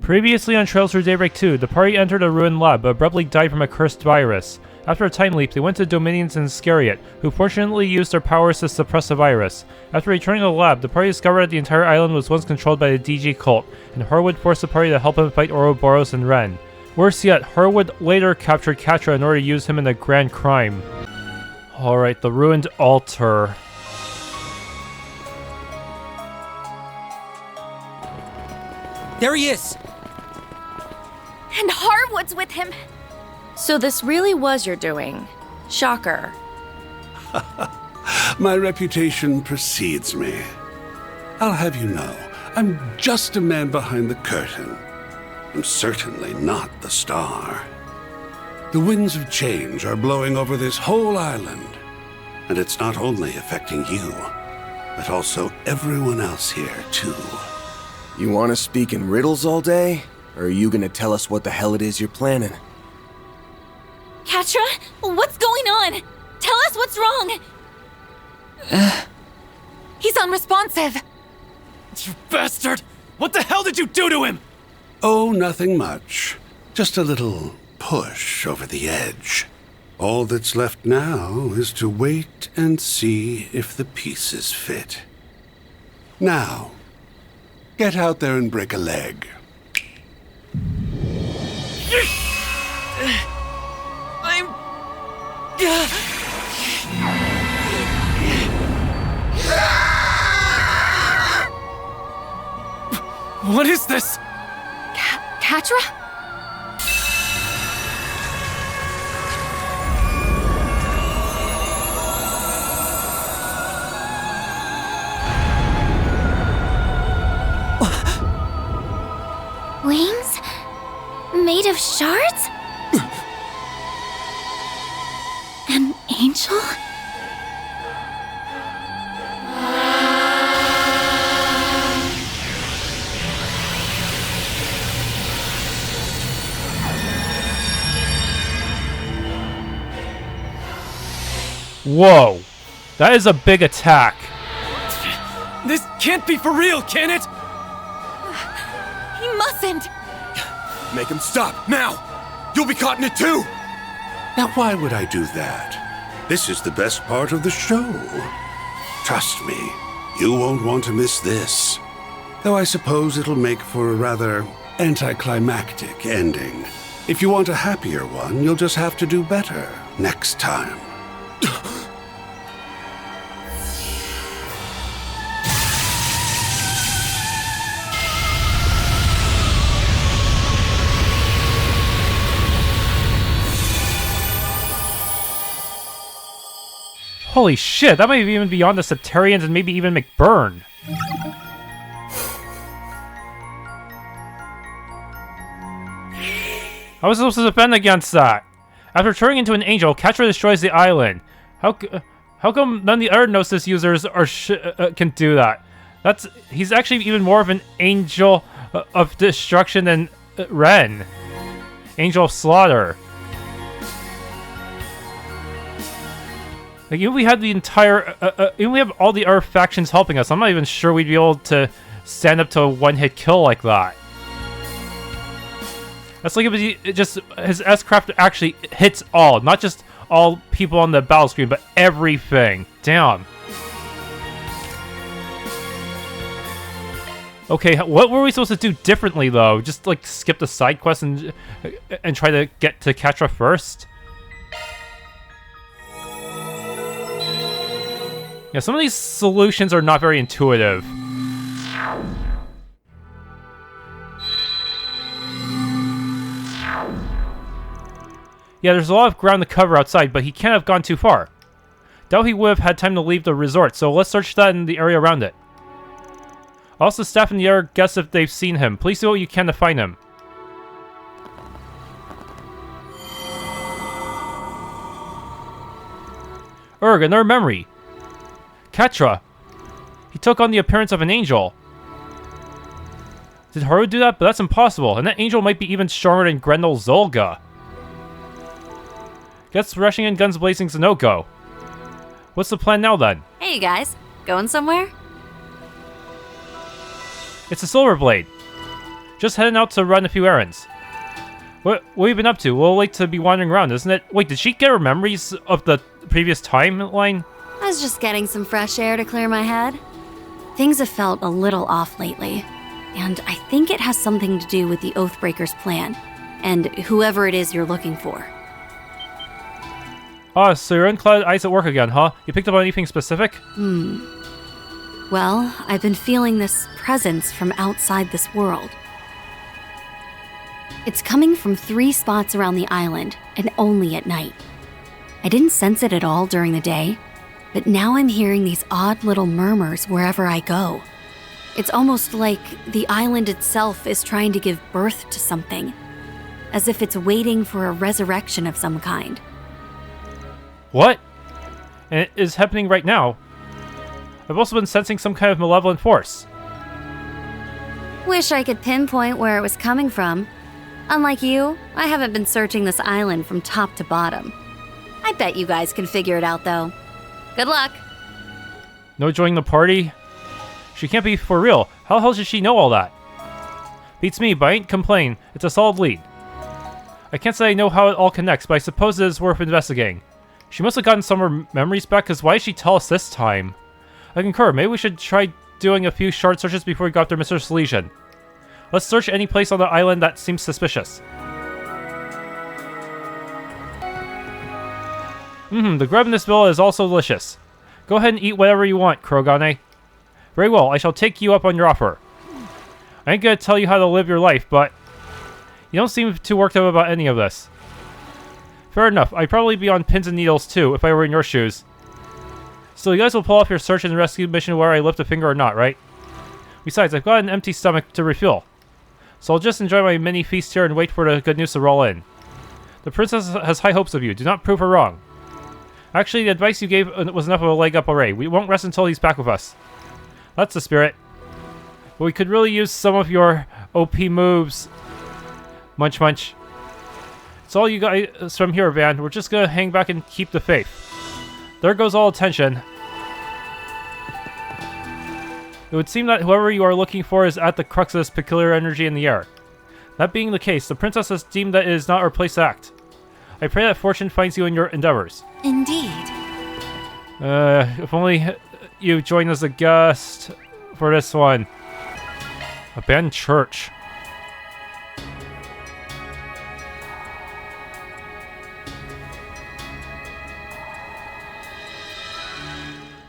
Previously on Trails Through Daybreak 2, the party entered a ruined lab but abruptly died from a cursed virus. After a time leap, they went to Dominions in Scariot, who fortunately used their powers to suppress the virus. After returning to the lab, the party discovered that the entire island was once controlled by the DG cult, and Harwood forced the party to help him fight Ouroboros and Ren. Worse yet, Harwood later captured Quatre in order to use him in a grand crime. Alright, the ruined altar. There he is! And Harwood's with him! So this really was your doing. Shocker. My reputation precedes me. I'll have you know, I'm just a man behind the curtain. I'm certainly not the star. The winds of change are blowing over this whole island, and it's not only affecting you, but also everyone else here, too. You want to speak in riddles all day? Or are you gonna tell us what the hell it is you're planning? Quatre? What's going on? Tell us what's wrong! He's unresponsive! You bastard! What the hell did you do to him? Oh, nothing much. Just a little push over the edge. All that's left now is to wait and see if the pieces fit. Now, get out there and break a leg. What is this? Quatre? Wings? Made of shards? An angel? Whoa! That is a big attack. This can't be for real, can it? He mustn't! Make him stop, now! You'll be caught in it too! Now, why would I do that? This is the best part of the show. Trust me, you won't want to miss this. Though I suppose it'll make for a rather anticlimactic ending. If you want a happier one, you'll just have to do better next time. Holy shit, that might even be beyond the Septarians and maybe even McBurn. I was supposed to defend against that. After turning into an angel, Quatre destroys the island. How come none of the other Gnosis users are can do that? He's actually even more of an angel of destruction than Ren. Angel of slaughter. Like, even we had the entire, even we have all the other factions helping us, I'm not even sure we'd be able to stand up to a one-hit kill like that. That's like it just, his S-Craft actually hits all, not just all people on the battle screen, but everything. Damn. Okay, what were we supposed to do differently, though? Just, like, skip the side quest and try to get to Quatre first? Yeah, some of these solutions are not very intuitive. Yeah, there's a lot of ground to cover outside, but he can't have gone too far. Doubt he would have had time to leave the resort, so let's search that in the area around it. Also, staff and the other guests if they've seen him. Please do what you can to find him. Another memory. Quatre. He took on the appearance of an angel. Did Harwood do that? But that's impossible, and that angel might be even stronger than Grendel Zolga. Guess rushing in guns blazing's a no-go. What's the plan now, then? Hey, you guys. Going somewhere? It's a Silver Blade. Just heading out to run a few errands. What have you been up to? Well, like to be wandering around, isn't it? Wait, did she get her memories of the previous timeline? I was just getting some fresh air to clear my head. Things have felt a little off lately, and I think it has something to do with the Oathbreaker's plan, and whoever it is you're looking for. Ah, so you're unclouded eyes at work again, huh? You picked up on anything specific? Well, I've been feeling this presence from outside this world. It's coming from 3 spots around the island, and only at night. I didn't sense it at all during the day, but now I'm hearing these odd little murmurs wherever I go. It's almost like the island itself is trying to give birth to something, as if it's waiting for a resurrection of some kind. What? And it is happening right now. I've also been sensing some kind of malevolent force. Wish I could pinpoint where it was coming from. Unlike you, I haven't been searching this island from top to bottom. I bet you guys can figure it out, though. Good luck. No joining the party? She can't be for real. How the hell does she know all that? Beats me, but I ain't complain. It's a solid lead. I can't say I know how it all connects, but I suppose it is worth investigating. She must have gotten some of her memories back, because why did she tell us this time? I concur. Maybe we should try doing a few shard searches before we go after Mr. Salesian. Let's search any place on the island that seems suspicious. The grub in this villa is also delicious. Go ahead and eat whatever you want, Kurogane. Very well, I shall take you up on your offer. I ain't gonna tell you how to live your life, but you don't seem too worked up about any of this. Fair enough, I'd probably be on pins and needles too if I were in your shoes. So you guys will pull off your search and rescue mission whether I lift a finger or not, right? Besides, I've got an empty stomach to refuel. So I'll just enjoy my mini feast here and wait for the good news to roll in. The princess has high hopes of you. Do not prove her wrong. Actually, the advice you gave was enough of a leg up already. We won't rest until he's back with us. That's the spirit. But we could really use some of your OP moves. Munch munch. It's all you guys from here, Van. We're just gonna hang back and keep the faith. There goes all attention. It would seem that whoever you are looking for is at the crux of this peculiar energy in the air. That being the case, the princess has deemed that it is not our place to act. I pray that fortune finds you in your endeavors. Indeed. If only you joined as a guest for this one. Abandoned church.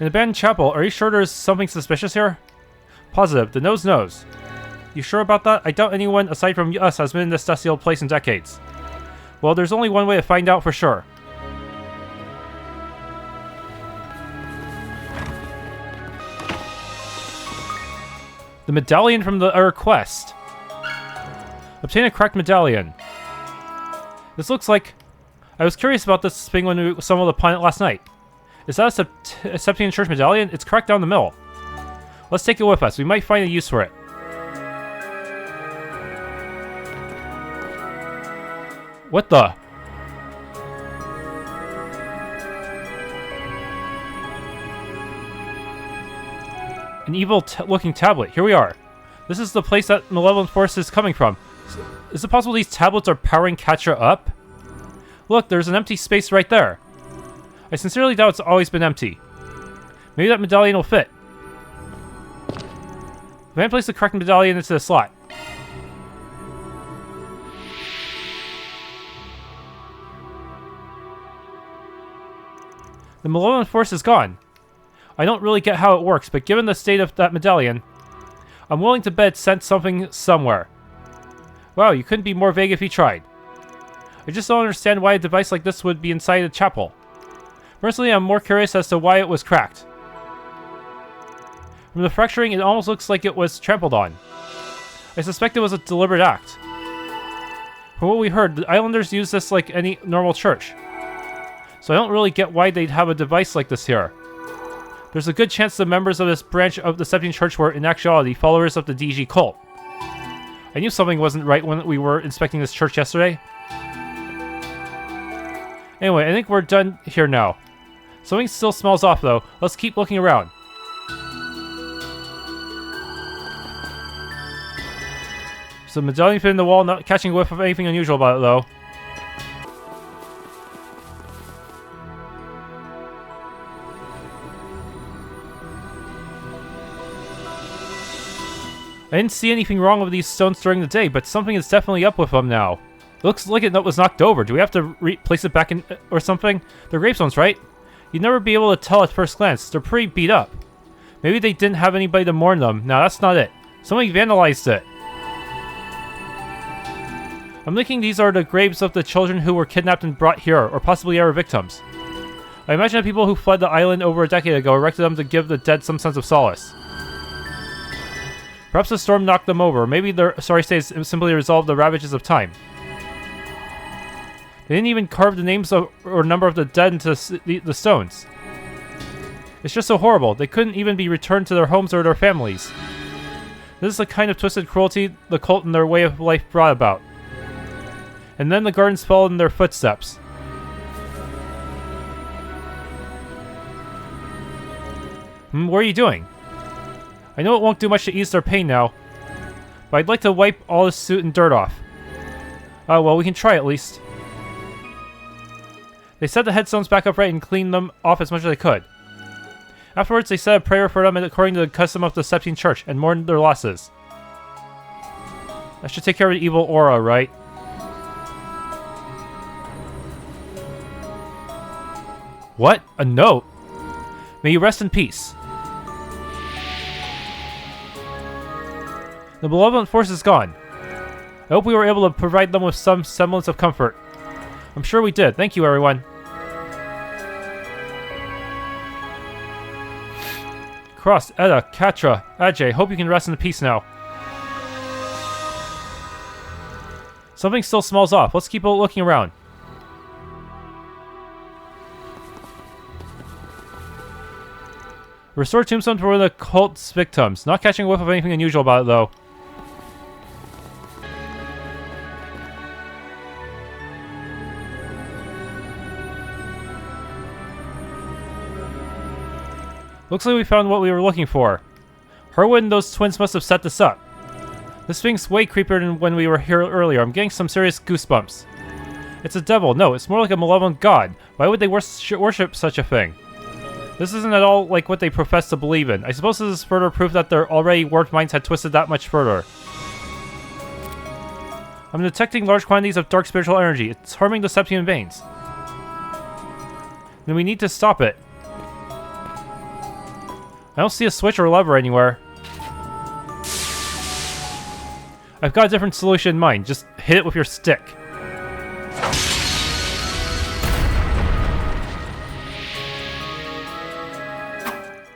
An abandoned chapel. Are you sure there's something suspicious here? Positive. The nose knows. You sure about that? I doubt anyone aside from us has been in this dusty old place in decades. Well, there's only one way to find out for sure. The medallion from our quest. Obtain a cracked medallion. This looks like... I was curious about this thing when we stumbled upon it last night. Is that a Septian Church medallion? It's cracked down the middle. Let's take it with us. We might find a use for it. What the? An evil-looking tablet. Here we are. This is the place that malevolent force is coming from. Is it possible these tablets are powering Quatre up? Look, there's an empty space right there. I sincerely doubt it's always been empty. Maybe that medallion will fit. Van placed the correct medallion into the slot. The malevolent force is gone. I don't really get how it works, but given the state of that medallion, I'm willing to bet it sent something somewhere. Wow, you couldn't be more vague if you tried. I just don't understand why a device like this would be inside a chapel. Personally, I'm more curious as to why it was cracked. From the fracturing, it almost looks like it was trampled on. I suspect it was a deliberate act. From what we heard, the islanders use this like any normal church. So I don't really get why they'd have a device like this here. There's a good chance the members of this branch of the Septian Church were, in actuality, followers of the DG cult. I knew something wasn't right when we were inspecting this church yesterday. Anyway, I think we're done here now. Something still smells off, though. Let's keep looking around. So medallion fit in the wall, not catching a whiff of anything unusual about it though. I didn't see anything wrong with these stones during the day, but something is definitely up with them now. It looks like it was knocked over. Do we have to place it back in or something? They're gravestones, right? You'd never be able to tell at first glance. They're pretty beat up. Maybe they didn't have anybody to mourn them. No, that's not it. Somebody vandalized it. I'm thinking these are the graves of the children who were kidnapped and brought here, or possibly our victims. I imagine that people who fled the island over a decade ago erected them to give the dead some sense of solace. Perhaps the storm knocked them over. Maybe their sorry states simply resolved the ravages of time. They didn't even carve the names or number of the dead into the stones. It's just so horrible. They couldn't even be returned to their homes or their families. This is the kind of twisted cruelty the cult and their way of life brought about. And then the gardens followed in their footsteps. What are you doing? I know it won't do much to ease their pain now, but I'd like to wipe all this soot and dirt off. Well, we can try at least. They set the headstones back upright and cleaned them off as much as they could. Afterwards, they said a prayer for them according to the custom of the Septine Church and mourned their losses. That should take care of the evil aura, right? What? A note? May you rest in peace. The malevolent force is gone. I hope we were able to provide them with some semblance of comfort. I'm sure we did. Thank you, everyone. Cross, Edith, Quatre, Ajay, hope you can rest in peace now. Something still smells off. Let's keep looking around. Restore tombstone for the cult's victims. Not catching a whiff of anything unusual about it, though. Looks like we found what we were looking for. Harwood and those twins must have set this up. This thing's way creepier than when we were here earlier. I'm getting some serious goosebumps. It's a devil. No, it's more like a malevolent god. Why would they worship such a thing? This isn't at all like what they profess to believe in. I suppose this is further proof that their already warped minds had twisted that much further. I'm detecting large quantities of dark spiritual energy. It's harming the Septine veins. And we need to stop it. I don't see a switch or lever anywhere. I've got a different solution in mind. Just hit it with your stick.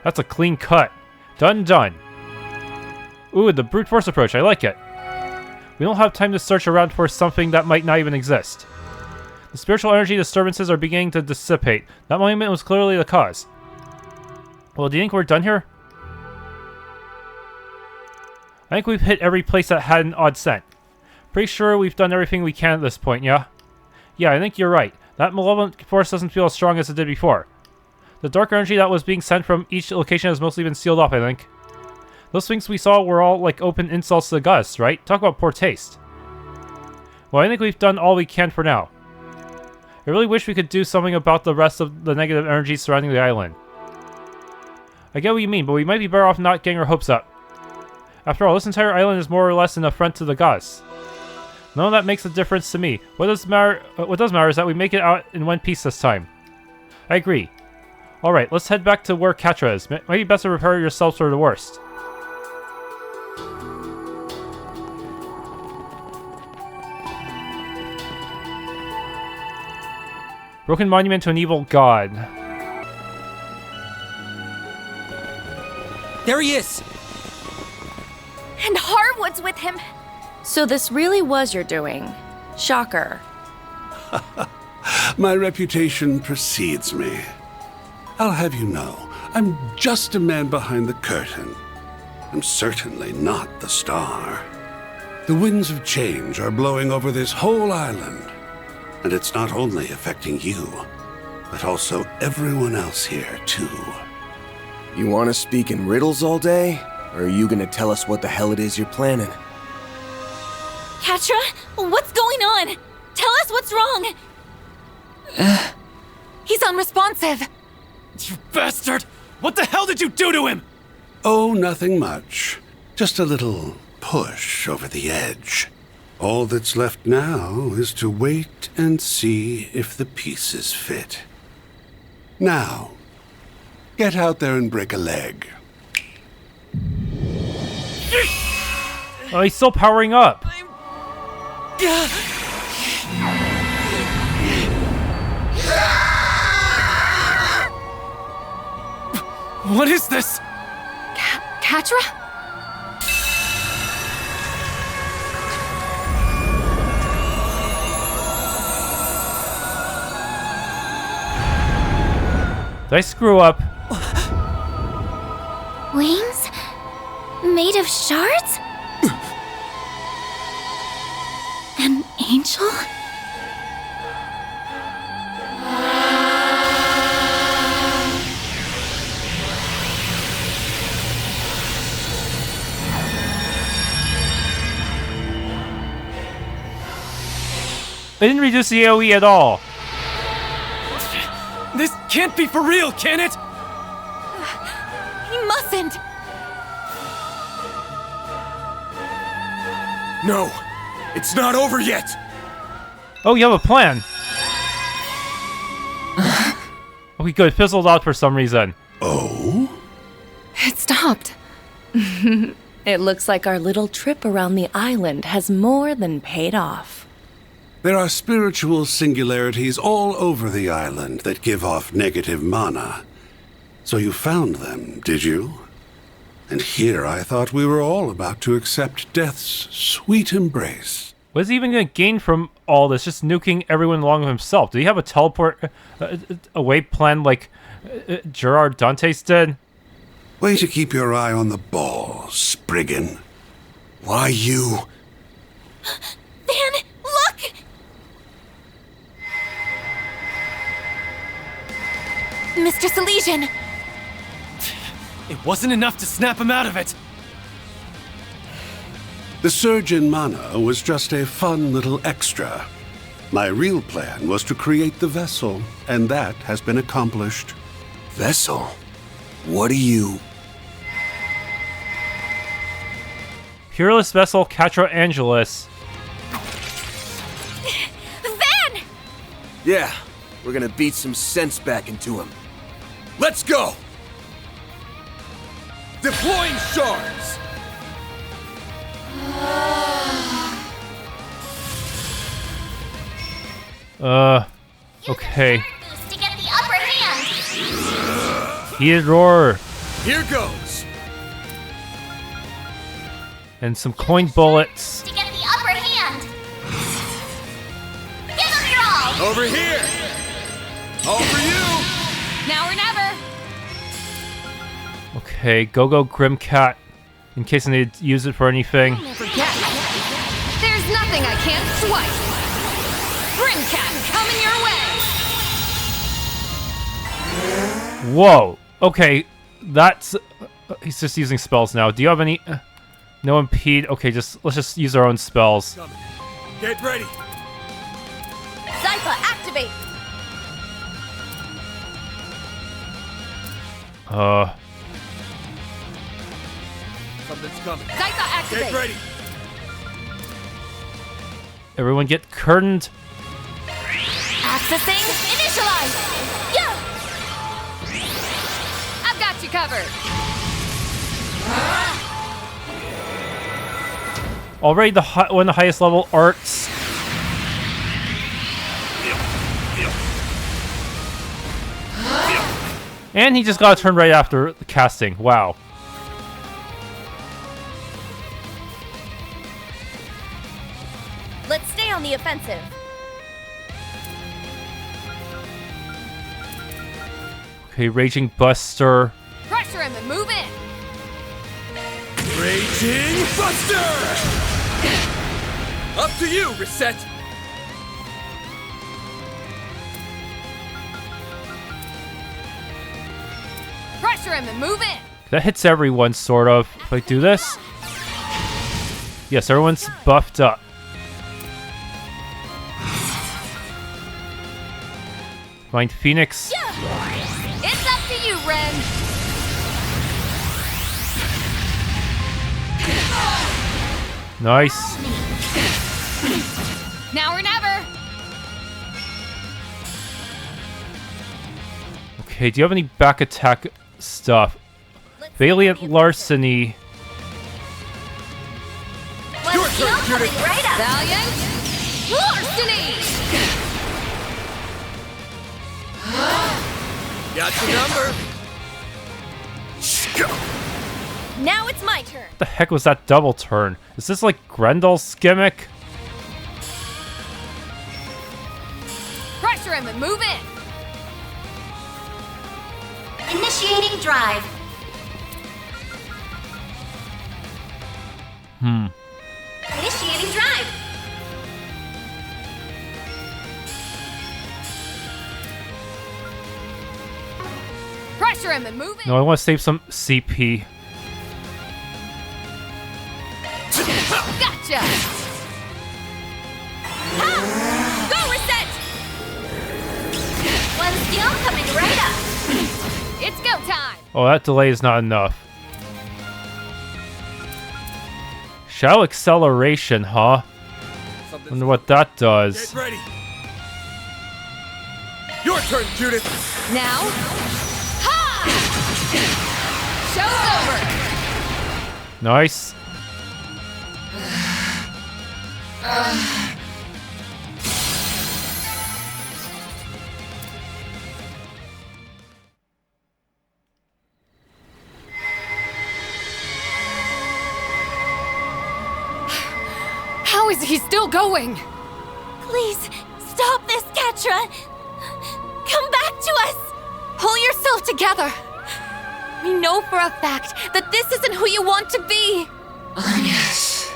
That's a clean cut. Done. Ooh, the brute force approach. I like it. We don't have time to search around for something that might not even exist. The spiritual energy disturbances are beginning to dissipate. That moment was clearly the cause. Well, do you think we're done here? I think we've hit every place that had an odd scent. Pretty sure we've done everything we can at this point, yeah? Yeah, I think you're right. That malevolent force doesn't feel as strong as it did before. The dark energy that was being sent from each location has mostly been sealed off, I think. Those things we saw were all like open insults to the goddess, right? Talk about poor taste. Well, I think we've done all we can for now. I really wish we could do something about the rest of the negative energy surrounding the island. I get what you mean, but we might be better off not getting our hopes up. After all, this entire island is more or less an affront to the goddess. None of that makes a difference to me. What does matter is that we make it out in one piece this time. I agree. Alright, let's head back to where Quatre is. Might be best to prepare yourselves for the worst. Broken monument to an evil god. There he is! And Harwood's with him. So this really was your doing. Shocker. My reputation precedes me. I'll have you know, I'm just a man behind the curtain. I'm certainly not the star. The winds of change are blowing over this whole island. And it's not only affecting you, but also everyone else here, too. You want to speak in riddles all day? Or are you gonna tell us what the hell it is you're planning? Quatre, what's going on? Tell us what's wrong. He's unresponsive. You bastard! What the hell did you do to him? Oh, nothing much. Just a little push over the edge. All that's left now is to wait and see if the pieces fit. Now, get out there and break a leg. Oh, he's still powering up. What is this? Quatre? Did I screw up? Wings? Made of shards? An angel? They didn't reduce the AoE at all. This can't be for real, can it? He mustn't! No, it's not over yet. Oh, you have a plan. Okay, good. It fizzled out for some reason. Oh? It stopped. It looks like our little trip around the island has more than paid off. There are spiritual singularities all over the island that give off negative mana. So you found them, did you? And here I thought we were all about to accept death's sweet embrace. What is he even going to gain from all this? Just nuking everyone along with himself. Do you have a teleport away plan like Gerard Dantes did? Way to keep your eye on the ball, Spriggan. Why you? Van, look! Mr. Salesian! It wasn't enough to snap him out of it. The surge in mana was just a fun little extra. My real plan was to create the vessel, and that has been accomplished. Vessel? What are you? Peerless Vessel Quatre Angelus. Van! Yeah, we're gonna beat some sense back into him. Let's go! Deploying shards! Okay. To get the upper hand! Heated roar. Here goes! And some coin bullets. To get the upper hand! Give him your all! Over here! All for you! Now or never! Okay, go Grim Cat. In case I need to use it for anything. Forget. There's nothing I can't swipe. Grim Cat coming your way. Whoa. Okay, that's... he's just using spells now. Do you have any... no impede? Okay, let's just use our own spells. Get ready! Zypha, activate! Something's coming. Zypha, activate. Get ready! Everyone get curtained. Accessing, initialize! Yeah! I've got you covered. Already one of the highest level arts. And he just got a turn right after the casting. Wow. Let's stay on the offensive. Okay, Raging Buster. Pressure him and move in. Raging Buster! Up to you, Reset! Pressure him and move in. That hits everyone, sort of. If I do this? Yes, everyone's buffed up. Find Phoenix. It's up to you, Ren. Nice. Now or never. Okay, do you have any back attack stuff? Valiant Larceny. Your turn, Judith. Right up. Valiant Larceny. Got your number. Now it's my turn. What the heck was that double turn? Is this like Grendel's gimmick? Pressure him and move in. Initiating drive. Initiating drive. Pressure him and move in. No, I want to save some CP. Gotcha. Go reset. One skill coming right up. It's go time. Oh, that delay is not enough. Shadow Acceleration, huh? Wonder what that does. Get ready. Your turn, Judith. Now. Ha! Show's over. Nice. How is he still going? Please, stop this, Quatre. Come back to us. Pull yourself together. We know for a fact that this isn't who you want to be. Yes.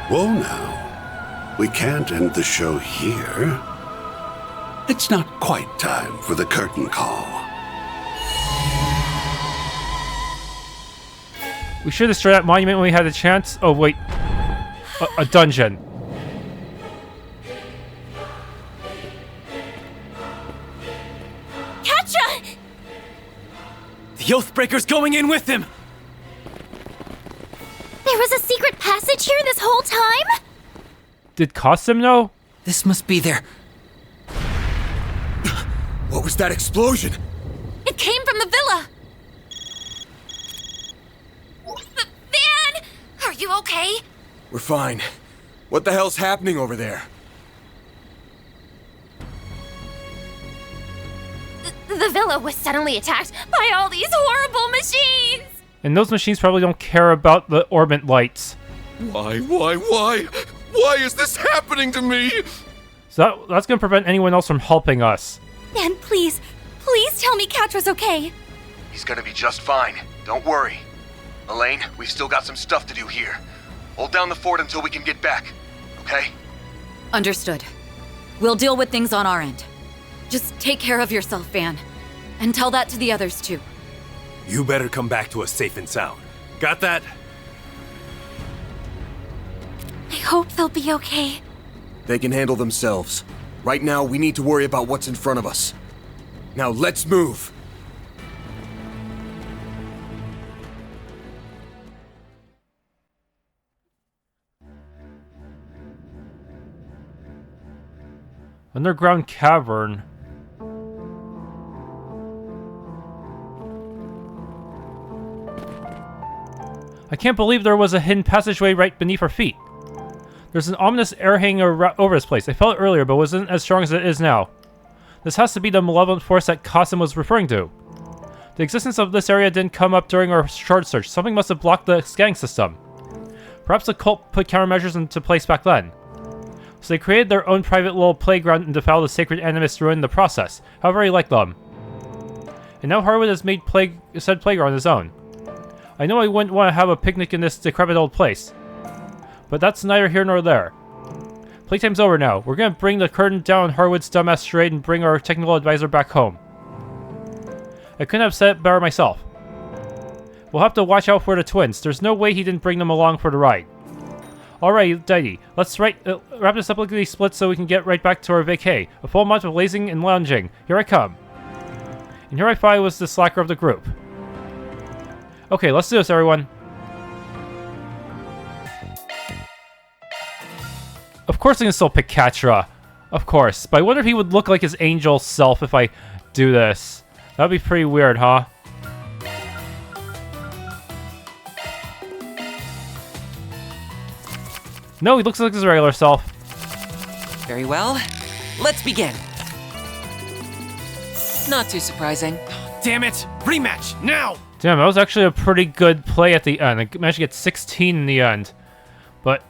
Whoa now. We can't end the show here. It's not quite time for the curtain call. We should destroy that monument when we had a chance. Oh, wait. A dungeon. Quatre! The Oathbreaker's going in with him! There was a secret passage here this whole time? Did Costume know? This must be their... What was that explosion? It came from the villa. Van! Are you okay? We're fine. What the hell's happening over there? The villa was suddenly attacked by all these horrible machines! And those machines probably don't care about the orbit lights. Why? Why is this happening to me? So that's gonna prevent anyone else from helping us. Van, please tell me Quatre's okay. He's gonna be just fine. Don't worry. Elaine, we've still got some stuff to do here. Hold down the fort until we can get back, okay? Understood. We'll deal with things on our end. Just take care of yourself, Van. And tell that to the others, too. You better come back to us safe and sound. Got that? I hope they'll be okay. They can handle themselves. Right now, we need to worry about what's in front of us. Now, let's move! Underground cavern. I can't believe there was a hidden passageway right beneath our feet. There's an ominous air hanging over this place. I felt it earlier, but wasn't as strong as it is now. This has to be the malevolent force that Cosim was referring to. The existence of this area didn't come up during our shard search. Something must have blocked the scanning system. Perhaps the cult put countermeasures into place back then. So they created their own private little playground and defiled the sacred animus to ruin the process. However, he liked them. And now Harwood has made said playground his own. I know I wouldn't want to have a picnic in this decrepit old place. But that's neither here nor there. Playtime's over now. We're gonna bring the curtain down on Harwood's dumbass charade and bring our technical advisor back home. I couldn't have said it better myself. We'll have to watch out for the twins. There's no way he didn't bring them along for the ride. Alrighty, let's wrap this up lickety split so we can get right back to our vacay. A full month of lazing and lounging. Here I come. And here I finally was the slacker of the group. Okay, let's do this, everyone. Of course I can still pick Quatre. Of course. But I wonder if he would look like his angel self if I do this. That'd be pretty weird, huh? No, he looks like his regular self. Very well. Let's begin. Not too surprising. Damn it! Rematch, now! Damn, that was actually a pretty good play at the end. I managed to get 16 in the end. But,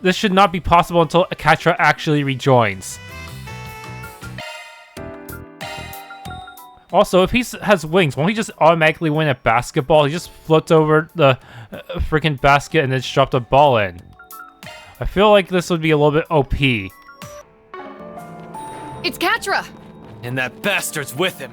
this should not be possible until Quatre actually rejoins. Also, if he has wings, won't he just automatically win at basketball? He just floats over the freaking basket and then just dropped a ball in. I feel like this would be a little bit OP. It's Quatre! And that bastard's with him.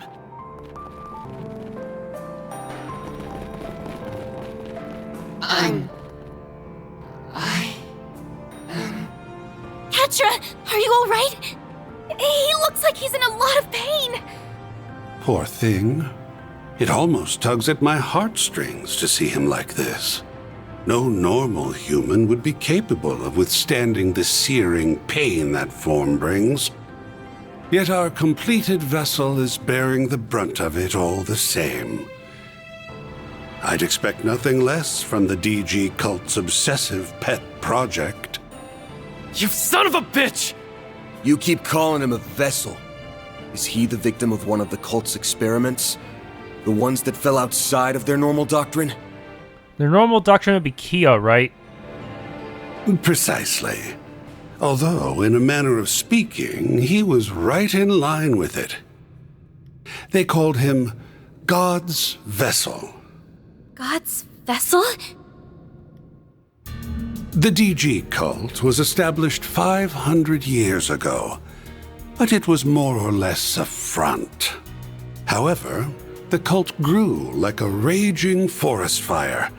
Quatre, are you all right? He looks like he's in a lot of pain. Poor thing. It almost tugs at my heartstrings to see him like this. No normal human would be capable of withstanding the searing pain that form brings. Yet our completed vessel is bearing the brunt of it all the same. I'd expect nothing less from the DG cult's obsessive pet project. You son of a bitch! You keep calling him a vessel. Is he the victim of one of the cult's experiments? The ones that fell outside of their normal doctrine? Their normal doctrine would be Kia, right? Precisely. Although, in a manner of speaking, he was right in line with it. They called him God's Vessel. God's vessel? The DG cult was established 500 years ago, but it was more or less a front. However, the cult grew like a raging forest fire,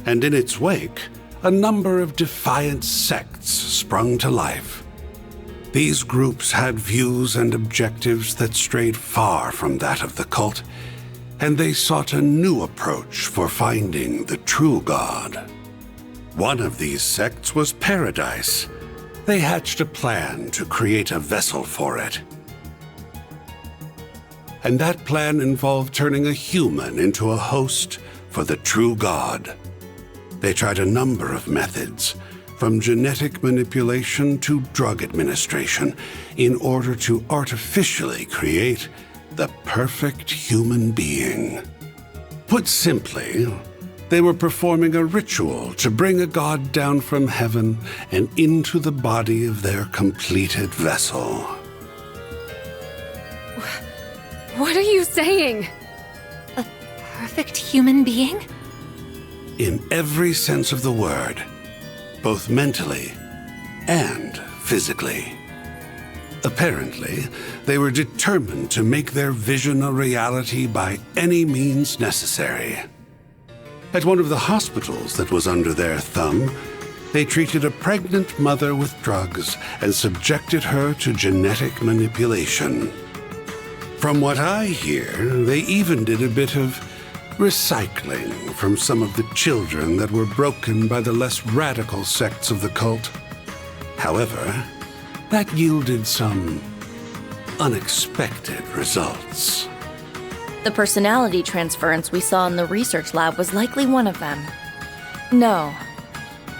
and in its wake, a number of defiant sects sprung to life. These groups had views and objectives that strayed far from that of the cult, and they sought a new approach for finding the true God. One of these sects was Paradise. They hatched a plan to create a vessel for it. And that plan involved turning a human into a host for the true God. They tried a number of methods, from genetic manipulation to drug administration, in order to artificially create the perfect human being. Put simply, they were performing a ritual to bring a god down from heaven and into the body of their completed vessel. What are you saying? A perfect human being? In every sense of the word, both mentally and physically. Apparently, they were determined to make their vision a reality by any means necessary. At one of the hospitals that was under their thumb, they treated a pregnant mother with drugs and subjected her to genetic manipulation. From what I hear, they even did a bit of recycling from some of the children that were broken by the less radical sects of the cult. However, that yielded some unexpected results. The personality transference we saw in the research lab was likely one of them. No,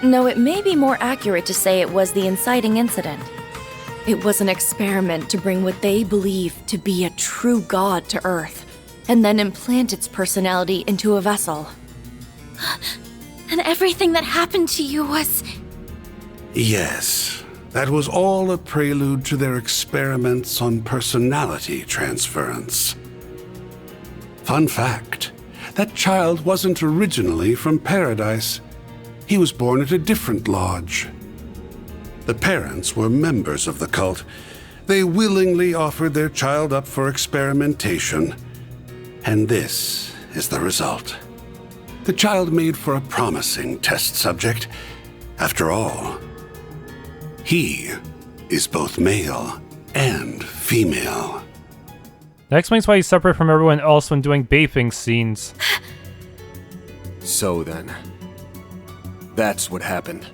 it may be more accurate to say it was the inciting incident. It was an experiment to bring what they believe to be a true god to Earth, and then implant its personality into a vessel. And everything that happened to you was... Yes, that was all a prelude to their experiments on personality transference. Fun fact, that child wasn't originally from Paradise. He was born at a different lodge. The parents were members of the cult. They willingly offered their child up for experimentation. And this is the result. The child made for a promising test subject, After all, he is both male and female. That explains why he's separate from everyone else when doing bathing scenes. So then, that's what happened.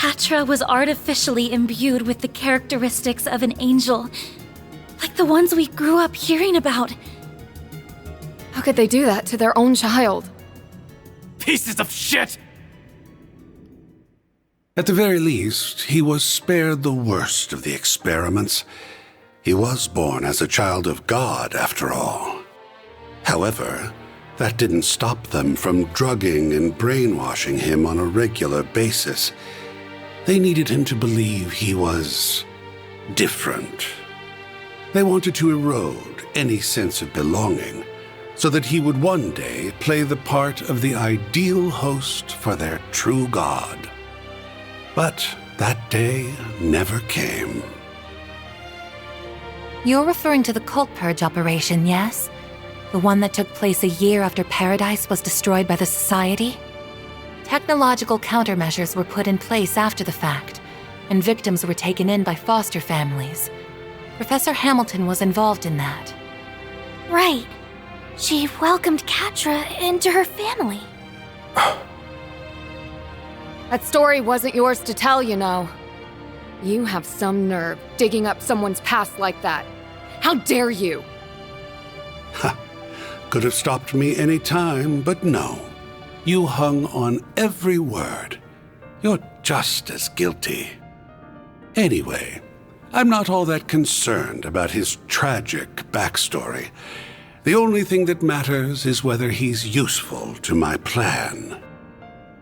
Quatre was artificially imbued with the characteristics of an angel, like the ones we grew up hearing about. How could they do that to their own child? Pieces of shit! At the very least, he was spared the worst of the experiments. He was born as a child of God, after all. However, that didn't stop them from drugging and brainwashing him on a regular basis. They needed him to believe he was different. They wanted to erode any sense of belonging, so that he would one day play the part of the ideal host for their true god. But that day never came. You're referring to the cult purge operation, yes? The one that took place a year after Paradise was destroyed by the Society? Technological countermeasures were put in place after the fact, and victims were taken in by foster families. Professor Hamilton was involved in that. Right. She welcomed Quatre into her family. That story wasn't yours to tell, you know. You have some nerve digging up someone's past like that. How dare you? Ha! Could have stopped me any time, but no. You hung on every word. You're just as guilty. Anyway, I'm not all that concerned about his tragic backstory. The only thing that matters is whether he's useful to my plan.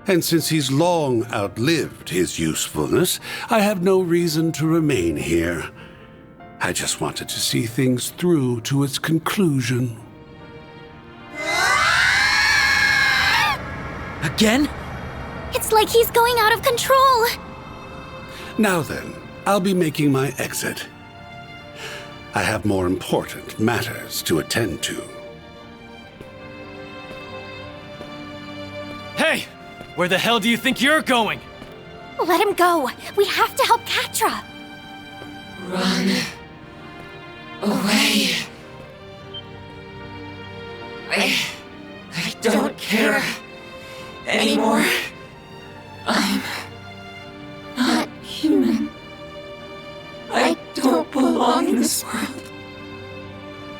And since he's long outlived his usefulness, I have no reason to remain here. I just wanted to see things through to its conclusion. Again? It's like he's going out of control. Now then, I'll be making my exit. I have more important matters to attend to. Hey! Where the hell do you think you're going? Let him go. We have to help Quatre. Run away. I don't care anymore. I'm not human. I don't belong in this world.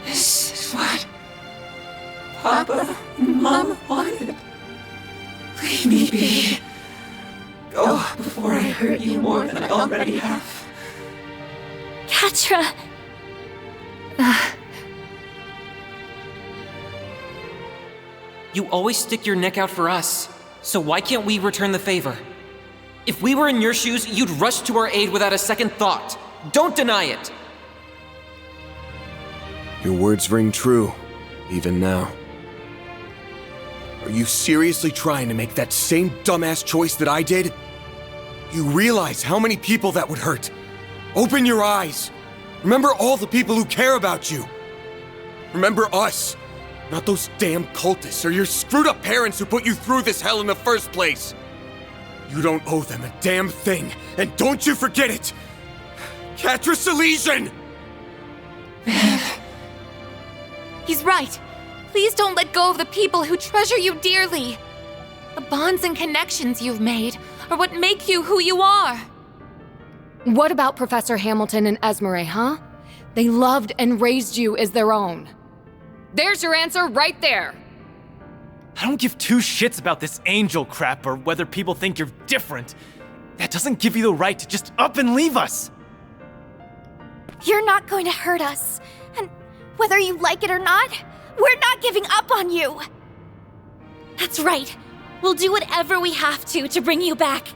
This is what Papa and Mom wanted. Leave me be. Go before I hurt you more than I already have. Quatre. You always stick your neck out for us, so why can't we return the favor? If we were in your shoes, you'd rush to our aid without a second thought. Don't deny it! Your words ring true, even now. Are you seriously trying to make that same dumbass choice that I did? You realize how many people that would hurt. Open your eyes. Remember all the people who care about you. Remember us. Not those damn cultists or your screwed up parents who put you through this hell in the first place. You don't owe them a damn thing, and don't you forget it! Quatre Silesian! He's right. Please don't let go of the people who treasure you dearly. The bonds and connections you've made are what make you who you are. What about Professor Hamilton and Esmeralda, huh? They loved and raised you as their own. There's your answer right there. I don't give two shits about this angel crap or whether people think you're different. That doesn't give you the right to just up and leave us. You're not going to hurt us. And whether you like it or not, we're not giving up on you. That's right. We'll do whatever we have to bring you back.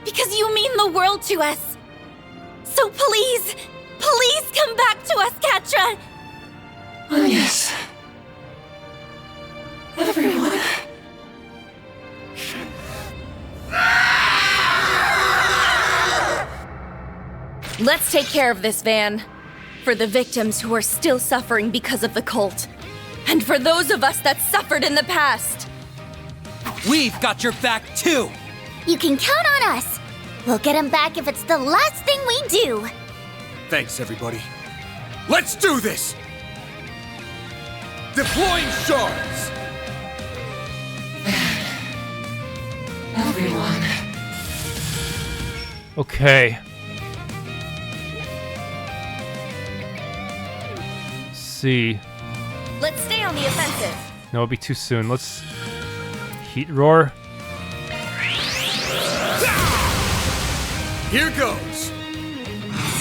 Because you mean the world to us. So please, please come back to us, Quatre. Oh, yes. Everyone. Let's take care of this, Van. For the victims who are still suffering because of the cult. And for those of us that suffered in the past. We've got your back, too! You can count on us. We'll get him back if it's the last thing we do. Thanks, everybody. Let's do this! Deploying shards! Everyone. Okay. Let's see. Let's stay on the offensive. No, it'll be too soon. Let's heat roar. Here goes!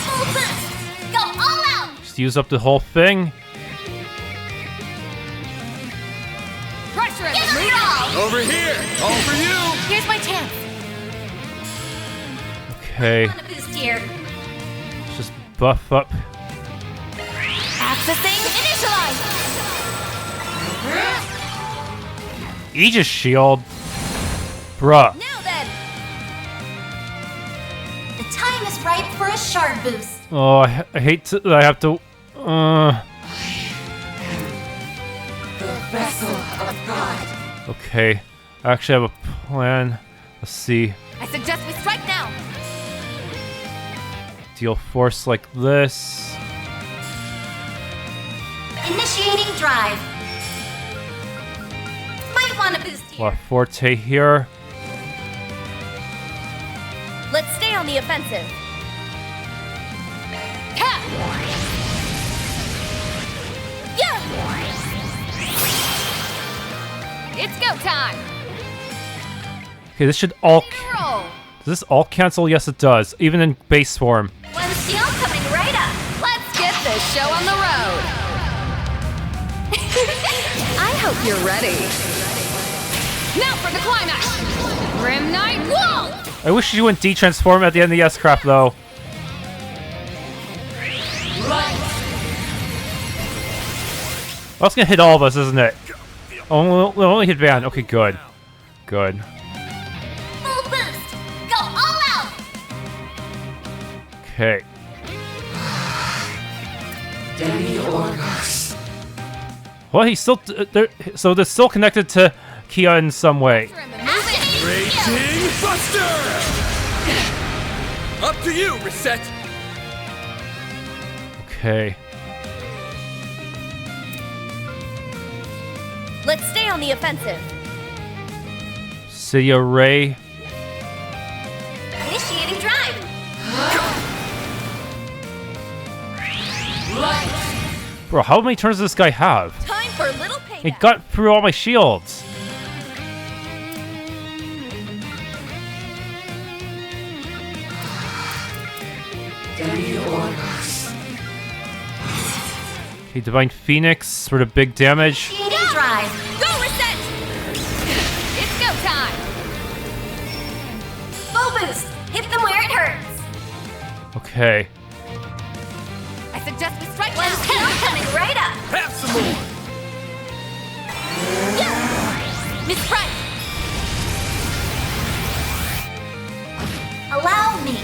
Full boost! Go all out! Just use up the whole thing. Pressure him! Give him your all! Over here! All for you! Here's my chance. Okay. On a boost here. Let's just buff up. Accessing initialize! Aegis shield. Bruh. Now then! The time is ripe for a shard boost. Oh, I hate to. I have to. The vessel of God. Okay. I actually have a plan. Let's see. I suggest we strike now. Deal force like this. Initiating drive. Might want to boost here. La Forte here. Let's stay on the offensive. Yeah! It's go time. Okay, this should all. Roll. Does this all cancel? Yes, it does. Even in base form. One shield coming right up. Let's get this show on the road. I hope you're ready. Now for the climax. Grim Knight, whoa! I wish you wouldn't de-transform at the NES crap, though. Well, that's gonna hit all of us, isn't it? Oh, we'll only hit Van. Okay, good. Good. Full boost. Go all out. Okay. Demi-Orgos. Well, he's still... so they're still connected to Kia in some way. Raging Buster! Up to you, Reset! Okay. Let's stay on the offensive. City Array. Initiating drive. Bro, how many turns does this guy have? Time for a little payback. He got through all my shields. Demi-Orgos. Okay, Divine Phoenix for the big damage. Initiating drive. Go reset. It's go time. Full boost. Hit them where it hurts. Okay. I suggest we strike One now. shield coming right up. Have some more! Yeah. Miss Price. Allow me.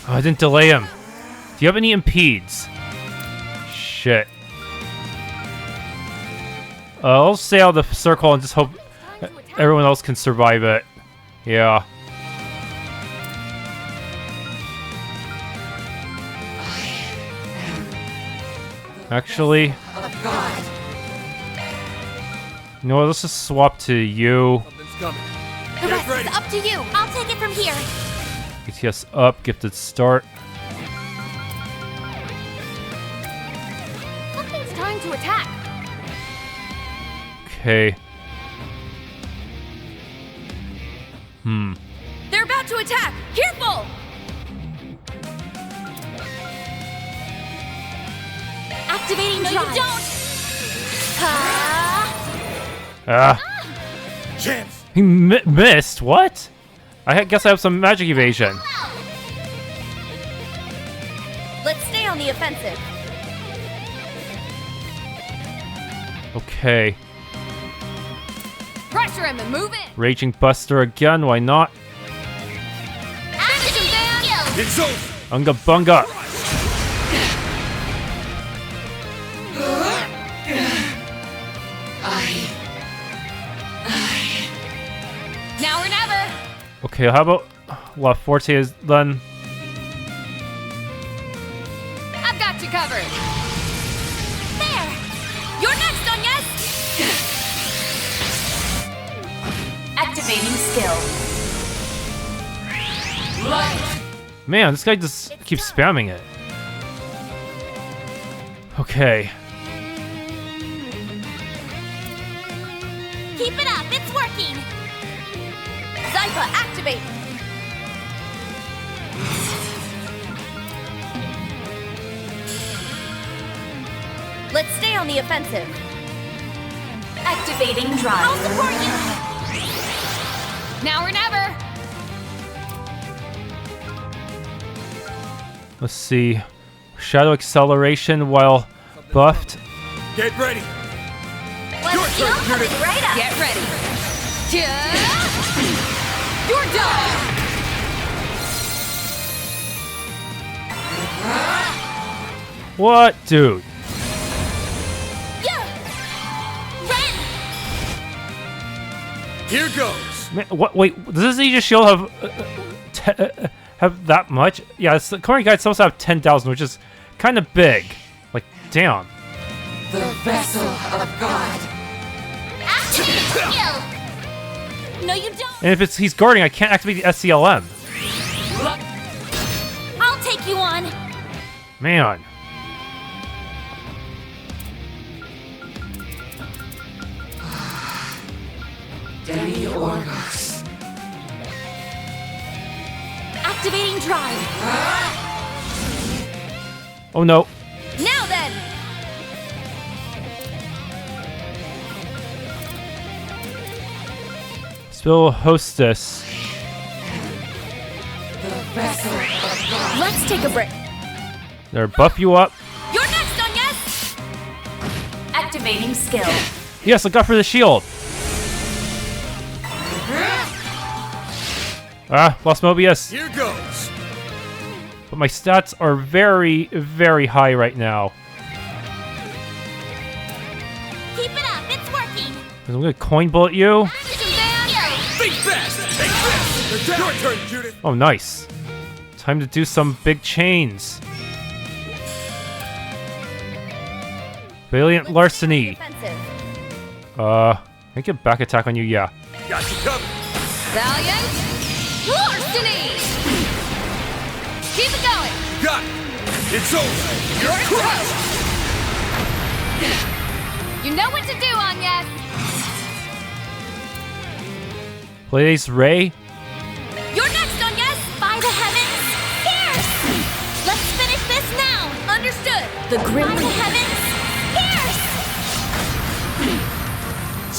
Oh, I didn't delay him. Do you have any impedes? Shit. I'll stay out of the circle and just hope everyone else can survive it. Yeah. Actually, you know what, let's just swap to you. Something's coming. The rest is up to you. I'll take it from here. ATS up, gifted start. Something's trying to attack. Okay. They're about to attack. Careful! Activating No, drive. you don't. Chance! He missed? What? I guess I have some magic evasion. Let's stay on the offensive. Okay. Pressure him and move in. Raging Buster again, why not? Activating skill. It's over! Unga Bunga! Now or never. Okay, how about La Forte is done? I've got you covered. There! You're next, Agnes! Activating skill. Man, this guy just keeps spamming it. Okay. Keep it up, it's working! Zypha, activate! Let's stay on the offensive. Activating drive. I'll support you! Now or never! Let's see. Shadow acceleration while buffed. Get ready. Let's Your turn, coming Judith. right up! Get ready. You're done! What, dude? Yeah! Ren! Here goes. Man, what? Wait, does this Aegis shield have that much? Yeah, it's, the current guide's supposed to have 10,000, which is kind of big. Like, damn. The vessel of God. Activate skill! No, you don't! And if he's guarding, I can't activate the SCLM. I'll take you on! Man. Demi-Orgos. Activating drive! Oh no. Now then! Spill Hostess. Let's take a break. There, buff you up. You're next, Agnes! Activating skill. Yes, look out for the shield. Ah, lost Mobius. Here goes. But my stats are very, very high right now. Keep it up, it's working! I'm gonna coin bullet you. Think fast. Take this. They're down. Your turn, Judith. Oh, nice. Time to do some big chains. Valiant Larceny. I get back attack on you, yeah. Got you covered. Valiant Larceny! Keep it going! Got it. It's over. You're crushed. You know what to do, Agnes! Blaze Ray. You're next, Agnes! By the heavens! Pierce! Let's finish this now! Understood! The grim By the heavens! Pierce!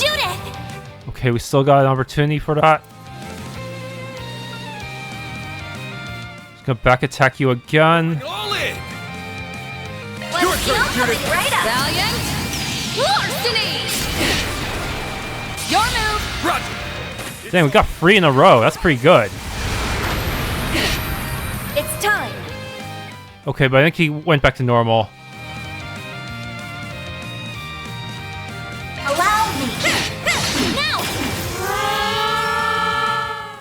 Judith! Okay, we still got an opportunity for that. Just gonna back attack you again. All in. Let's Your turn, go coming Judith. right up! Valiant Larceny! Your move! Roger. Damn, we got 3 in a row. That's pretty good. It's time! Okay, but I think he went back to normal. Allow me! Now!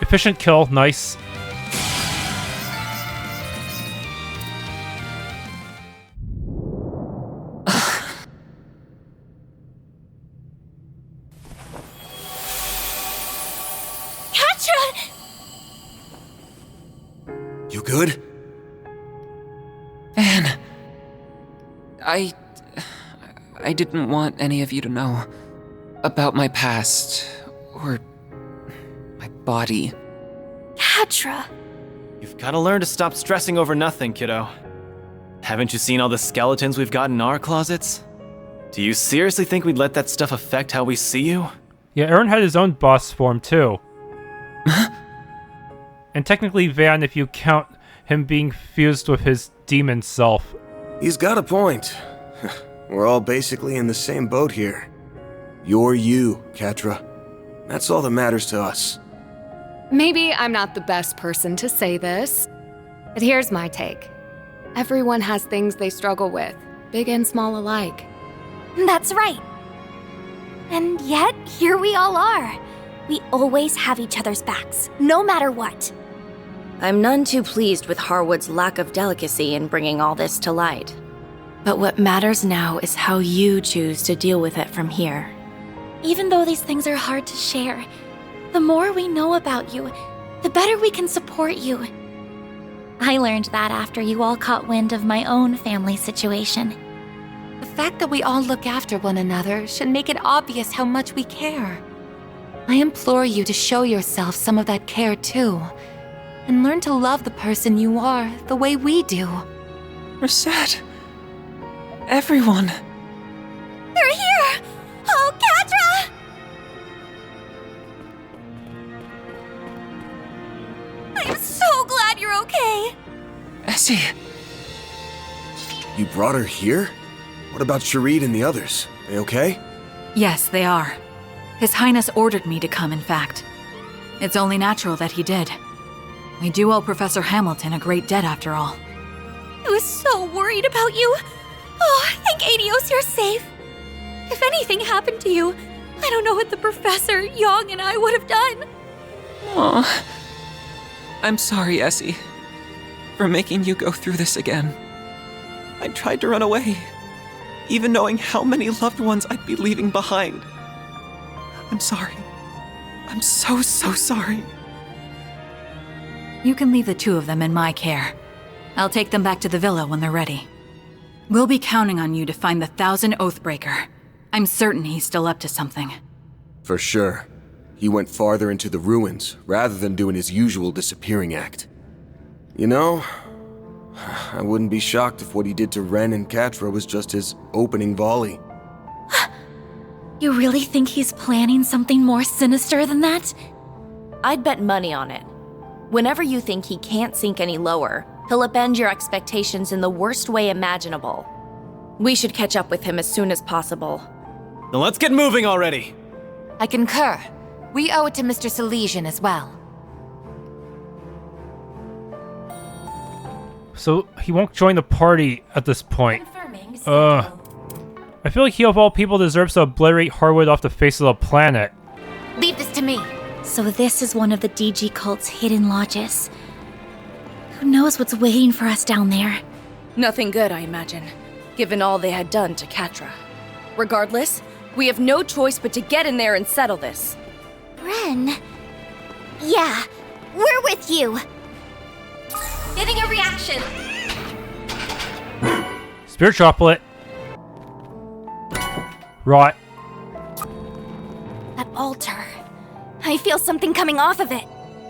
Efficient kill, nice. Quatre! You good? Van. I didn't want any of you to know about my past or my body. Quatre! You've gotta learn to stop stressing over nothing, kiddo. Haven't you seen all the skeletons we've got in our closets? Do you seriously think we'd let that stuff affect how we see you? Yeah, Aaron had his own boss form too. And technically Van, if you count him being fused with his demon self. He's got a point. We're all basically in the same boat here. You're you, Quatre. That's all that matters to us. Maybe I'm not the best person to say this, but here's my take. Everyone has things they struggle with, big and small alike. That's right. And yet, here we all are, We always have each other's backs, no matter what. I'm none too pleased with Harwood's lack of delicacy in bringing all this to light. But what matters now is how you choose to deal with it from here. Even though these things are hard to share, the more we know about you, the better we can support you. I learned that after you all caught wind of my own family situation. The fact that we all look after one another should make it obvious how much we care. I implore you to show yourself some of that care too, and learn to love the person you are the way we do. Reset. Everyone. They're here! Oh, Quatre! I'm so glad you're okay! Essie. You brought her here? What about Sharid and the others? They okay? Yes, they are. His Highness ordered me to come, in fact. It's only natural that he did. We do owe Professor Hamilton a great debt, after all. I was so worried about you. Oh, thank Adios you're safe. If anything happened to you, I don't know what the Professor, Young, and I would have done. Aw. I'm sorry, Essie, for making you go through this again. I tried to run away, even knowing how many loved ones I'd be leaving behind. I'm sorry. I'm so sorry. You can leave the two of them in my care. I'll take them back to the villa when they're ready. We'll be counting on you to find the 1,000 Oathbreaker. I'm certain he's still up to something. For sure. He went farther into the ruins, rather than doing his usual disappearing act. You know, I wouldn't be shocked if what he did to Ren and Quatre was just his opening volley. You really think he's planning something more sinister than that? I'd bet money on it. Whenever you think he can't sink any lower, he'll upend your expectations in the worst way imaginable. We should catch up with him as soon as possible. Then let's get moving already! I concur. We owe it to Mr. Salesian as well. So he won't join the party at this point. I feel like he of all people deserves to obliterate Harwood off the face of the planet. Leave this to me. So this is one of the DG cult's hidden lodges. Who knows what's waiting for us down there? Nothing good, I imagine, given all they had done to Quatre. Regardless, we have no choice but to get in there and settle this. Ren? Yeah, we're with you. Getting a reaction. Spirit Droplet. Rot. That altar. I feel something coming off of it.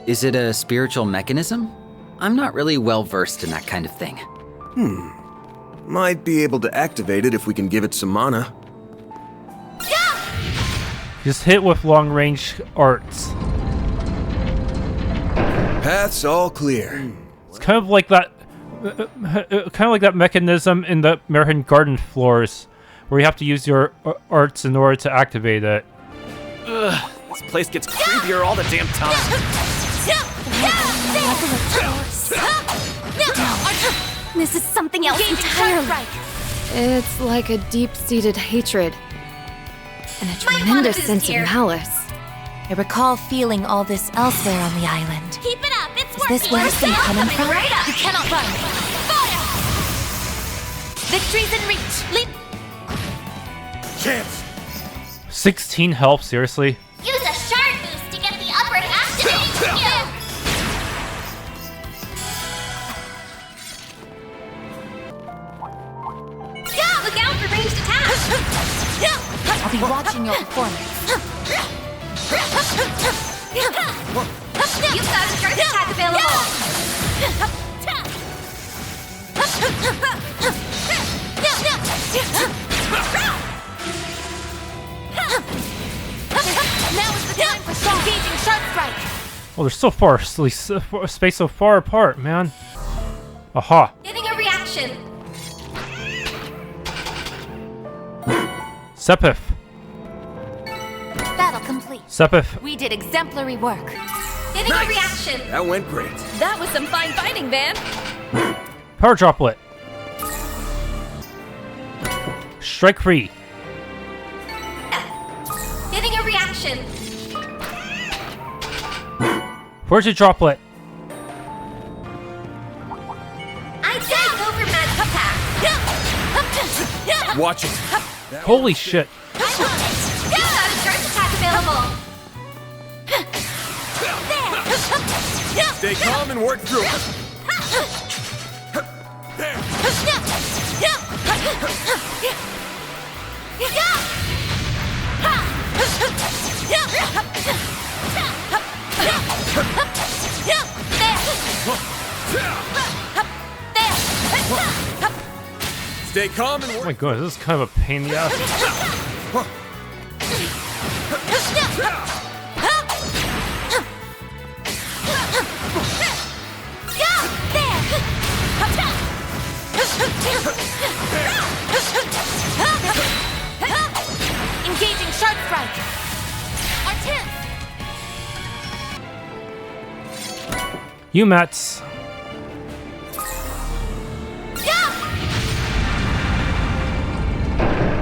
Is it a spiritual mechanism? I'm not really well versed in that kind of thing. Might be able to activate it if we can give it some mana. Just hit with long-range arts. Path's all clear. It's kind of like that, mechanism in the American Garden floors, where you have to use your arts in order to activate it. Ugh, this place gets creepier all the damn time. This is something else entirely. It's like a deep-seated hatred. And a tremendous sense of malice. I recall feeling all this elsewhere on the island. Keep it up, it's Is this where it's been coming from? You cannot run. Fire! Victory's in reach. Leap. Chance! 16 health, seriously? Use a shard boost to get the upward activating skill. Look out for ranged attacks. I'll be watching your performance. You've got a charge attack available. Now is the time for engaging sharp strike. Well, they're so far, spaced so far apart, man. Aha. Getting a reaction. Sepith. Battle complete. Sepith. We did exemplary work. Getting a reaction. That went great. That was some fine fighting, Van. Power Droplet. Strike free. Getting a reaction. Where's your droplet? I say go for magic attack. Watch it. Holy shit. I want it. Got a charge attack available. Stay calm and work through it. Stay calm and work. Oh my god, this is kind of a pain in the ass. Engaging sharp strike. Artist. You Mets.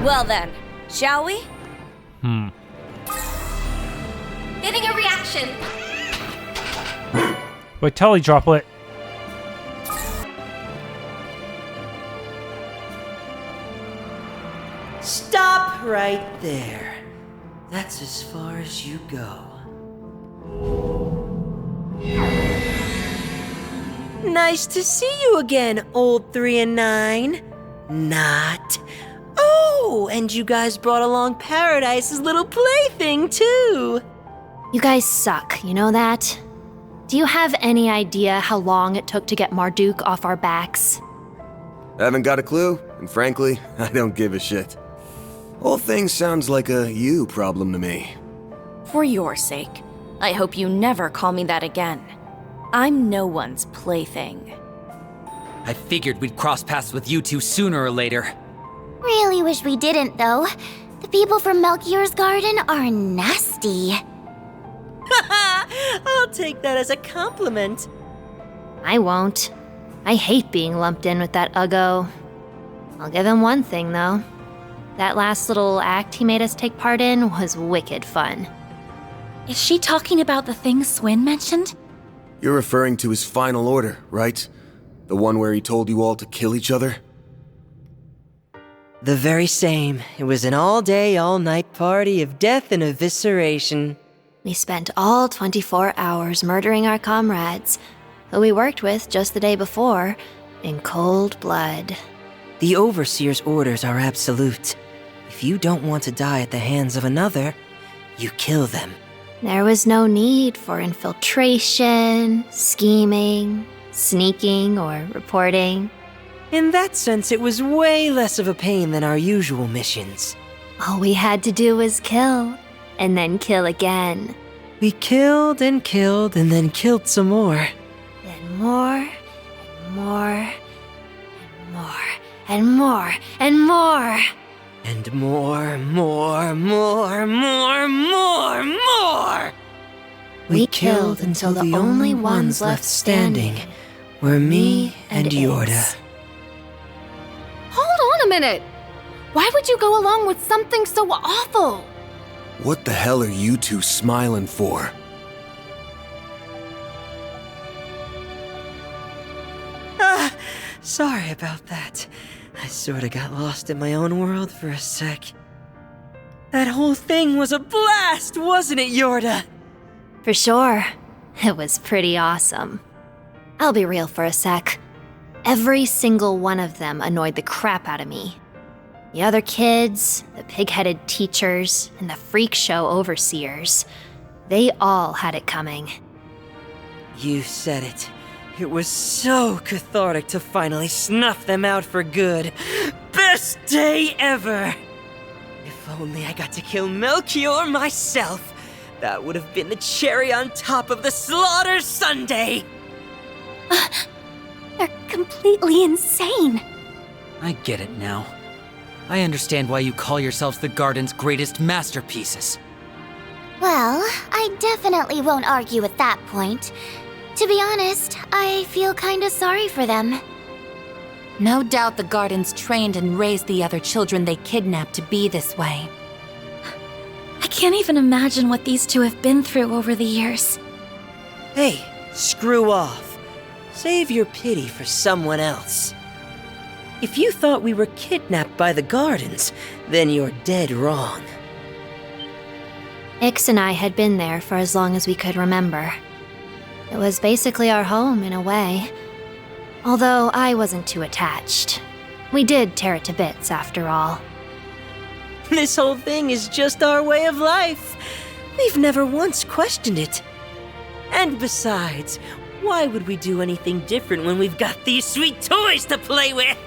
Well then, shall we? Getting a reaction. Wait, Telly droplet. Stop right there. That's as far as you go. Nice to see you again, old 3 and 9. Not. Oh, and you guys brought along Paradise's little plaything, too. You guys suck, you know that? Do you have any idea how long it took to get Marduk off our backs? Haven't got a clue, and frankly, I don't give a shit. Whole thing sounds like a you problem to me. For your sake, I hope you never call me that again. I'm no one's plaything. I figured we'd cross paths with you two sooner or later. Really wish we didn't, though. The people from Melchior's garden are nasty. I'll take that as a compliment. I won't. I hate being lumped in with that Uggo. I'll give him one thing, though. That last little act he made us take part in was wicked fun. Is she talking about the thing Swin mentioned? You're referring to his final order, right? The one where he told you all to kill each other? The very same. It was an all-day, all-night party of death and evisceration. We spent all 24 hours murdering our comrades, who we worked with just the day before, in cold blood. The Overseer's orders are absolute. If you don't want to die at the hands of another, you kill them. There was no need for infiltration, scheming, sneaking, or reporting. In that sense, it was way less of a pain than our usual missions. All we had to do was kill, and then kill again. We killed and then killed some more. Then more, and more, and more, and more, and more. And more. We killed until the only ones left standing were me and Jorda. Hold on a minute! Why would you go along with something so awful? What the hell are you two smiling for? Sorry about that. I sorta got lost in my own world for a sec. That whole thing was a blast, wasn't it, Jorda? For sure. It was pretty awesome. I'll be real for a sec. Every single one of them annoyed the crap out of me. The other kids, the pig-headed teachers, and the freak show overseers. They all had it coming. You said it. It was so cathartic to finally snuff them out for good. Best day ever! If only I got to kill Melchior myself. That would have been the cherry on top of the slaughter sundae! They're completely insane. I get it now. I understand why you call yourselves the Garden's greatest masterpieces. Well, I definitely won't argue at that point. To be honest, I feel kinda sorry for them. No doubt the Gardens trained and raised the other children they kidnapped to be this way. I can't even imagine what these two have been through over the years. Hey, screw off. Save your pity for someone else. If you thought we were kidnapped by the Gardens, then you're dead wrong. Ixs and I had been there for as long as we could remember. It was basically our home in a way. Although I wasn't too attached. We did tear it to bits after all. This whole thing is just our way of life. We've never once questioned it. And besides, why would we do anything different when we've got these sweet toys to play with?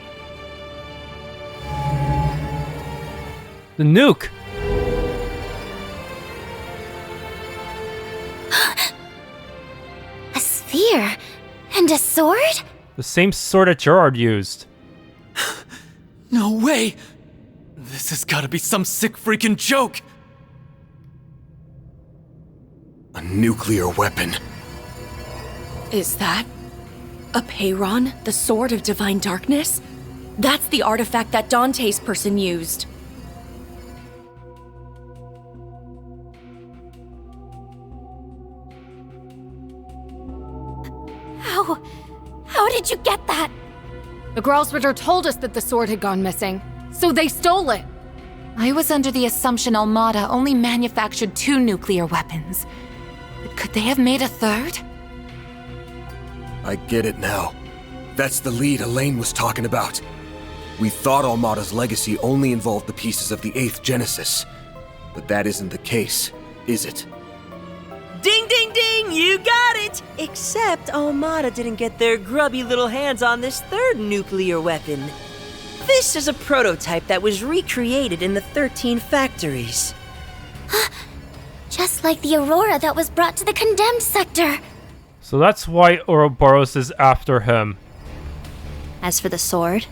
The nuke! A sphere? And a sword? The same sword that Gerard used. No way! This has gotta be some sick freaking joke! A nuclear weapon. Is that a Peyron, the Sword of Divine Darkness? That's the artifact that Dante's person used. How did you get that? The Gralsritter told us that the sword had gone missing, so they stole it. I was under the assumption Almata only manufactured 2 nuclear weapons. But could they have made a third? I get it now. That's the lead Elaine was talking about. We thought Almata's legacy only involved the pieces of the 8th Genesis. But that isn't the case, is it? Ding, ding, ding! You got it! Except Almata didn't get their grubby little hands on this 3rd nuclear weapon. This is a prototype that was recreated in the 13 factories. Just like the Aurora that was brought to the condemned sector. So that's why Ouroboros is after him. As for the sword,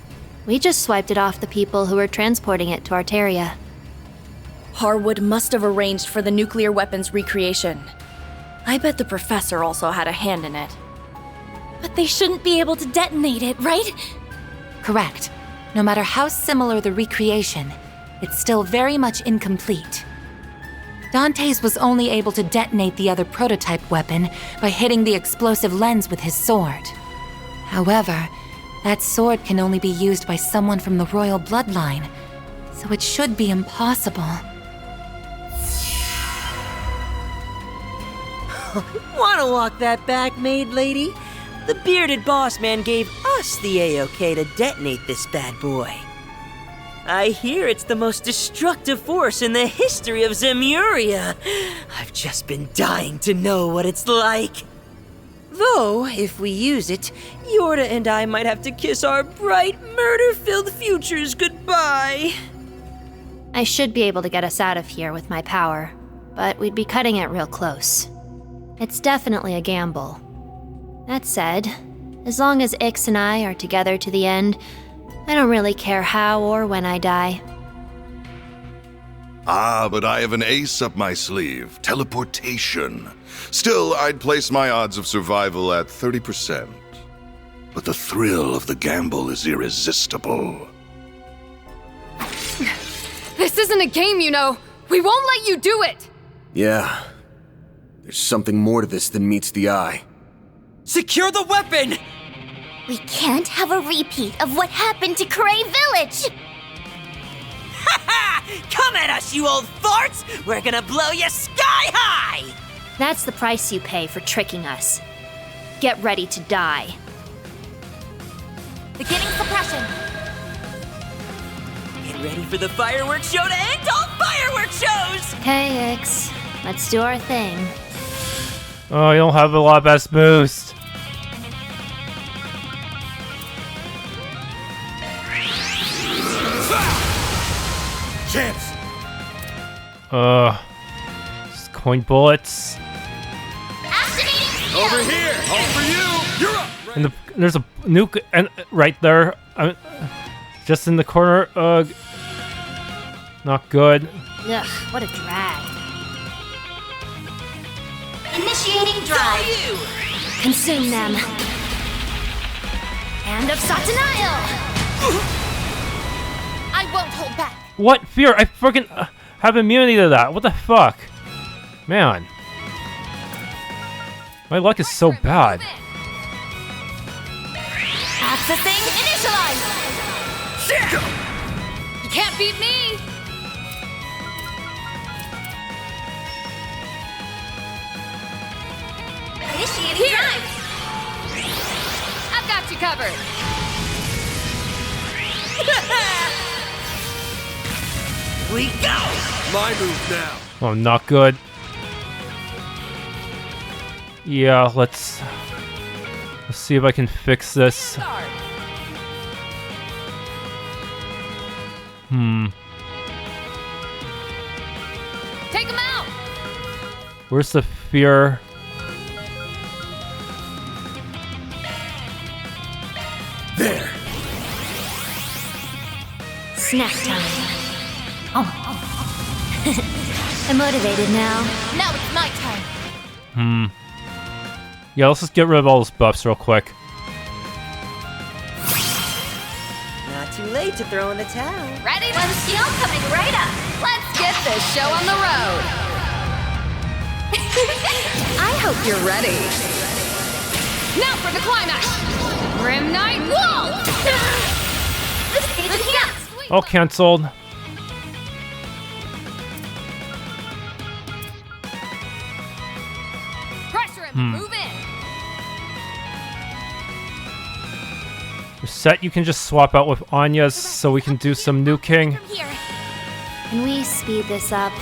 we just swiped it off the people who were transporting it to Arteria. Harwood must have arranged for the nuclear weapons recreation. I bet the professor also had a hand in it. But they shouldn't be able to detonate it, right? Correct. No matter how similar the recreation, it's still very much incomplete. Dante's was only able to detonate the other prototype weapon by hitting the explosive lens with his sword. However, that sword can only be used by someone from the royal bloodline, so it should be impossible. Wanna walk that back, maid lady? The bearded boss man gave us the A-OK to detonate this bad boy. I hear it's the most destructive force in the history of Zemuria. I've just been dying to know what it's like. Though, if we use it, Jorda and I might have to kiss our bright, murder-filled futures goodbye. I should be able to get us out of here with my power, but we'd be cutting it real close. It's definitely a gamble. That said, as long as Ixs and I are together to the end, I don't really care how or when I die. Ah, but I have an ace up my sleeve. Teleportation. Still, I'd place my odds of survival at 30%. But the thrill of the gamble is irresistible. This isn't a game, you know. We won't let you do it! Yeah. There's something more to this than meets the eye. Secure the weapon! We can't have a repeat of what happened to Cray Village! Ha ha! Come at us, you old farts! We're gonna blow you sky high! That's the price you pay for tricking us. Get ready to die. Beginning suppression. Get ready for the fireworks show to end all fireworks shows! Okay, Ixs. Let's do our thing. Oh, you don't have a lot best boost. Chance! Just coin bullets. Over here! All for you! You're up! And there's a nuke and right there. Just in the corner. Ugh. Not good. Ugh, what a drag. Initiating drive. Consume them. Hand of Satanael! I won't hold back. What? Fear? I freaking have immunity to that. What the fuck? Man. My luck is so bad. Accessing initialize! You can't beat me! Initiating drive! I've got you covered! We go! My move now. Oh, not good. Yeah, let's see if I can fix this. Take him out! Where's the fear? There. Snack time. I'm motivated now. Now it's my turn. Yeah, let's just get rid of all those buffs real quick. Not too late to throw in the towel. Ready? One skill coming right up. Let's get this show on the road! I hope you're ready. Now for the climax! Grim Knight Wall! This stage is next. All cancelled. Pressure him, move in! Set you can just swap out with Anya's so we can do some nuking. From here. Can we speed this up?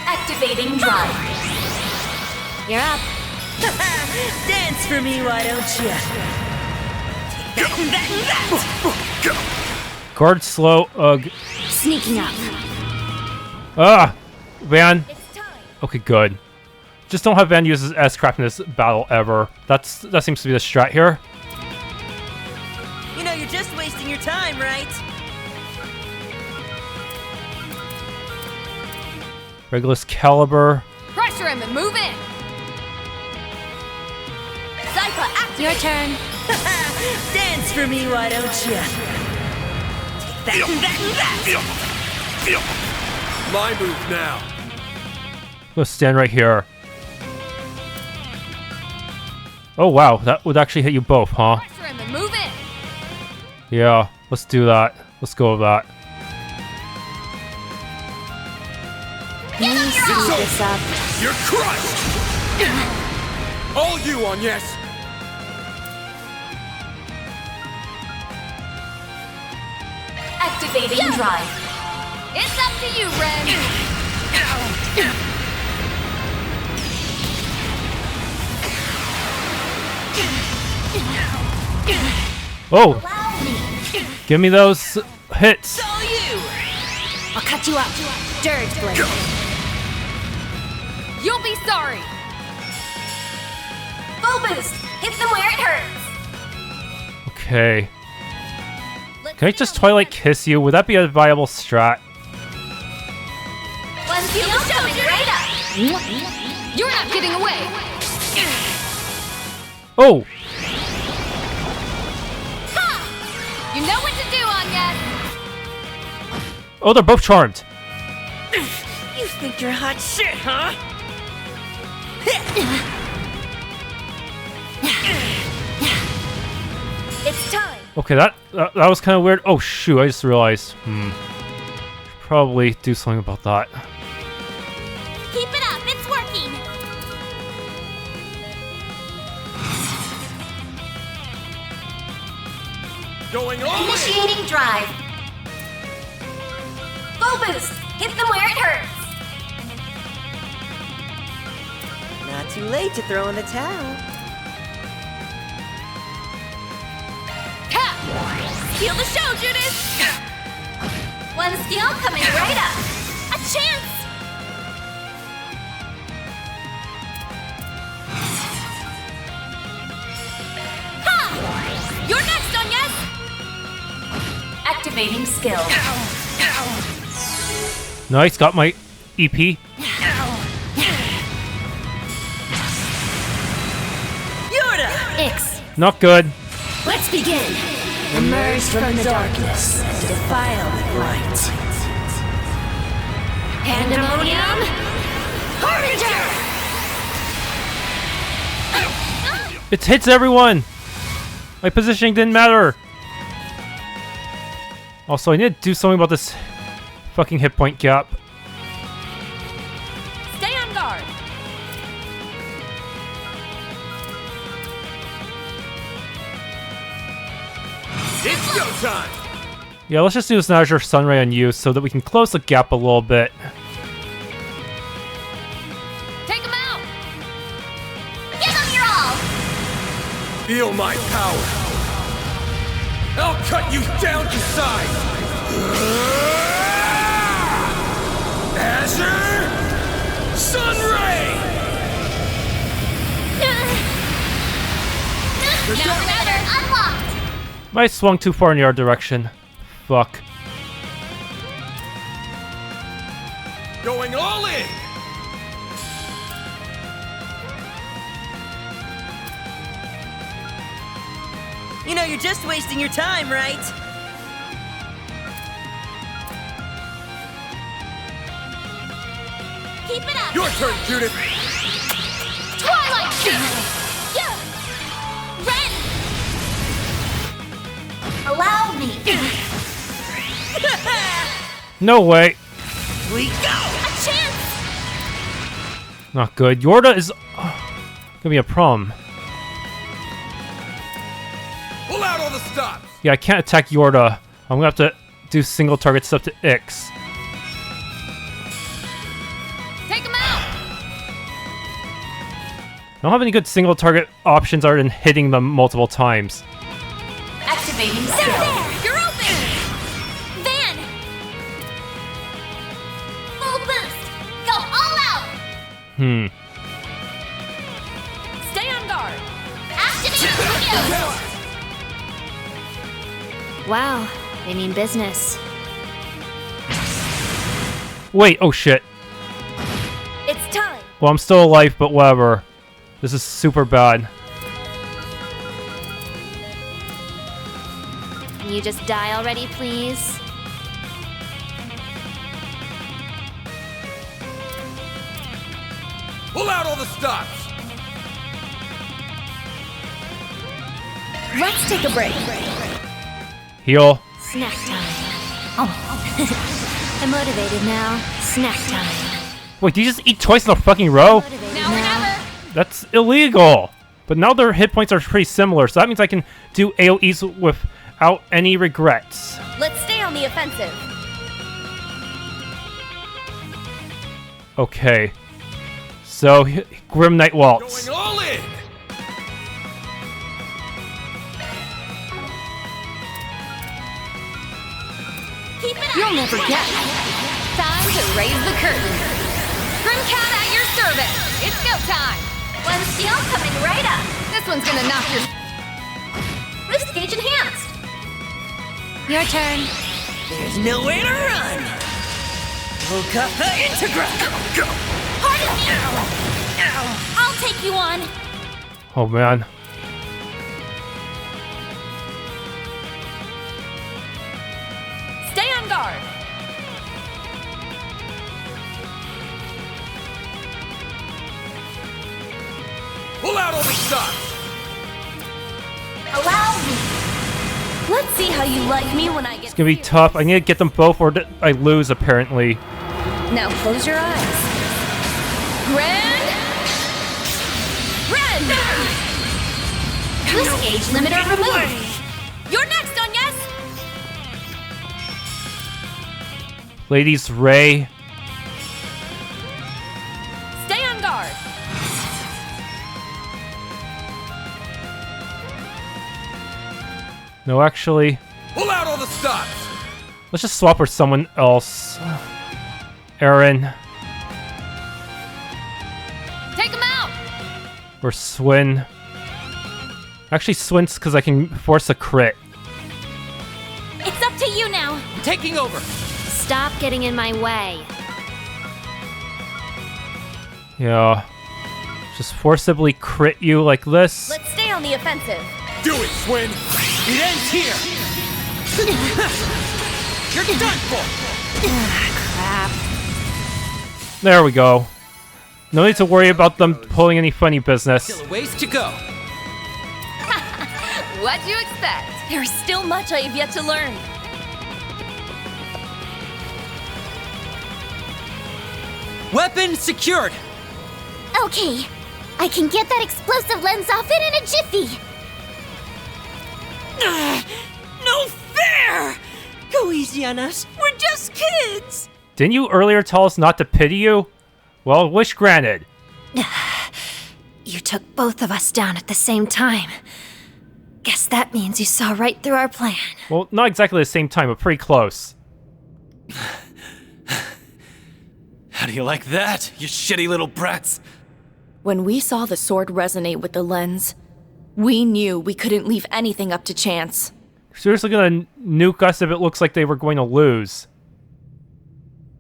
Activating drive. You're up. Dance for me, why don't you? Guard slow, ugh. Sneaking up. Ah! Van. Okay, good. Just don't have Van use his S-crap in this battle ever. That seems to be the strat here. You know you're just wasting your time, right? Regulus Caliber. Pressure him and move in! Zypha, activate. Your turn. Dance for me, why don't you? My move now. Let's stand right here. Oh wow, that would actually hit you both, huh? Pressure him and move in! Yeah, let's do that. Let's go with that. Can we speed this up? You're crushed! All you on, yes! Activating drive. It's up to you, Ren! Oh! Give me those hits! All you! I'll cut you up. Dirge blade. You'll be sorry! Full boost. Hit them where it hurts. Okay. Can I just Twilight Kiss you? Would that be a viable strat? One skill coming right up. You're not getting away! Oh! You know what to do, Anya! Oh, they're both charmed. You think you're hot shit, huh? It's time. Okay, that was kind of weird. Oh shoot, I just realized. Probably do something about that. Keep it up. It's working. Going on! Initiating drive. Full boost. Hit them where it hurts. Not too late to throw in the towel. Steal the show, Judith. One skill coming right up. A chance. Ha! You're next, Onyes. Activating skill. Nice, got my EP. Jorda! Ix. Not good. Let's begin. Emerge from the darkness to defile the light. Pandemonium. It hits everyone! My positioning didn't matter! Also, I need to do something about this fucking hit point gap. Stay on guard. It's go time! Yeah, let's just do this Azure Sunray on you so that we can close the gap a little bit. Take him out. Give him your all. Feel my power! I'll cut you down to size! Azure Sunray! Counter unlocked. I swung too far in your direction. Fuck. Going all in! You know you're just wasting your time, right? Keep it up. Your turn, Judith! Twilight. Yeah. Ren. Allow me. No way. We go! A chance. Not good. Jorda is gonna be a problem. Pull out all the stops! Yeah, I can't attack Jorda. I'm gonna have to do single target stuff to Ixs. Take him out. I don't have any good single target options other than hitting them multiple times. Activating There, skill. there. You're open. Van. Full boost. Go all out. Stay on guard. Activate skill. Wow, they mean business. Wait, oh shit. It's time. Well, I'm still alive, but whatever. This is super bad. Can you just die already, please? Pull out all the stops! Let's take a break. Heal. Snack time. Oh. I'm motivated now. Snack time. Wait, did you just eat twice in a fucking row? Now or never. That's illegal! But now their hit points are pretty similar, so that means I can do AoEs without any regrets. Let's stay on the offensive. Okay. So, Grim Night Waltz. Going all in! Keep it up. You'll never get it. Time to raise the curtain. Grim Cat at your service. It's go time. One steel coming right up. This one's gonna knock your wrist gauge enhanced. Your turn. There's nowhere to run! Okata Integra! Go! Pardon me. I'll take you on. Oh man. Stay on guard. Pull out all the stops! Allow me. Let's see how you like me when I get. It's gonna be tough. I need to get them both or I lose, apparently. Now close your eyes. Ren! This gauge limiter removed. You're next, on yes. Ladies Ray. Stay on guard. No, actually. Pull out all the stops! Let's just swap with someone else. Aaron. Take him out. Or Swin. Actually, Swin's because I can force a crit. It's up to you now. Taking over. Stop getting in my way. Yeah. Just forcibly crit you like this. Let's stay on the offensive. Do it, Swin! It ends here. You're done for. Crap. There we go. No need to worry about them pulling any funny business. Still a ways to go. What'd you expect? There's still much I have yet to learn. Weapon secured! Okay, I can get that explosive lens off it in a jiffy. No fair! Go easy on us. We're just kids. Didn't you earlier tell us not to pity you? Well, wish granted. You took both of us down at the same time. Guess that means you saw right through our plan. Well, not exactly the same time, but pretty close. How do you like that, you shitty little brats? When we saw the sword resonate with the lens, we knew we couldn't leave anything up to chance. Seriously gonna nuke us if it looks like they were going to lose.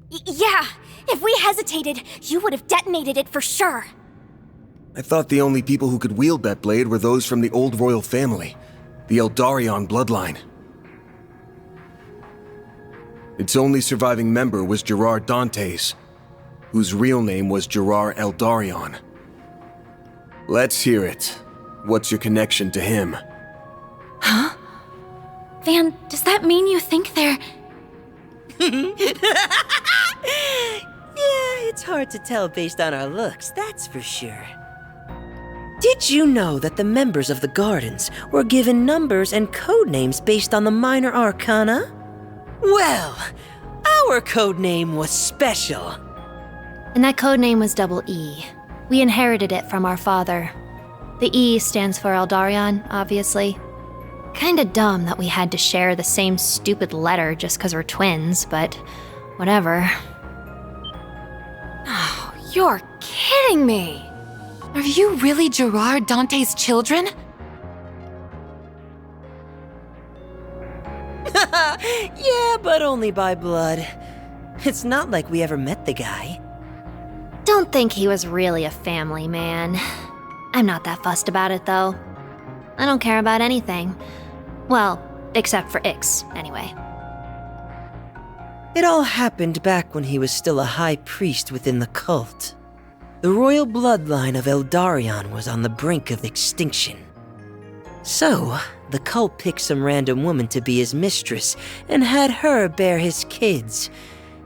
Yeah, if we hesitated, you would have detonated it for sure. I thought the only people who could wield that blade were those from the old royal family, the Eldarion bloodline. Its only surviving member was Gerard Dantes, whose real name was Gerard Eldarion. Let's hear it. What's your connection to him? Huh? Van, does that mean you think they're... Yeah, it's hard to tell based on our looks, that's for sure. Did you know that the members of the Gardens were given numbers and code names based on the minor arcana? Well, our code name was special. And that code name was Double E. We inherited it from our father. The E stands for Eldarion, obviously. Kinda dumb that we had to share the same stupid letter just because we're twins, but whatever. Oh, you're kidding me! Are you really Gerard Dante's children? Yeah, but only by blood. It's not like we ever met the guy. Don't think he was really a family man. I'm not that fussed about it, though. I don't care about anything. Well, except for Ixs, anyway. It all happened back when he was still a high priest within the cult. The royal bloodline of Eldarion was on the brink of extinction. So, the cult picked some random woman to be his mistress and had her bear his kids.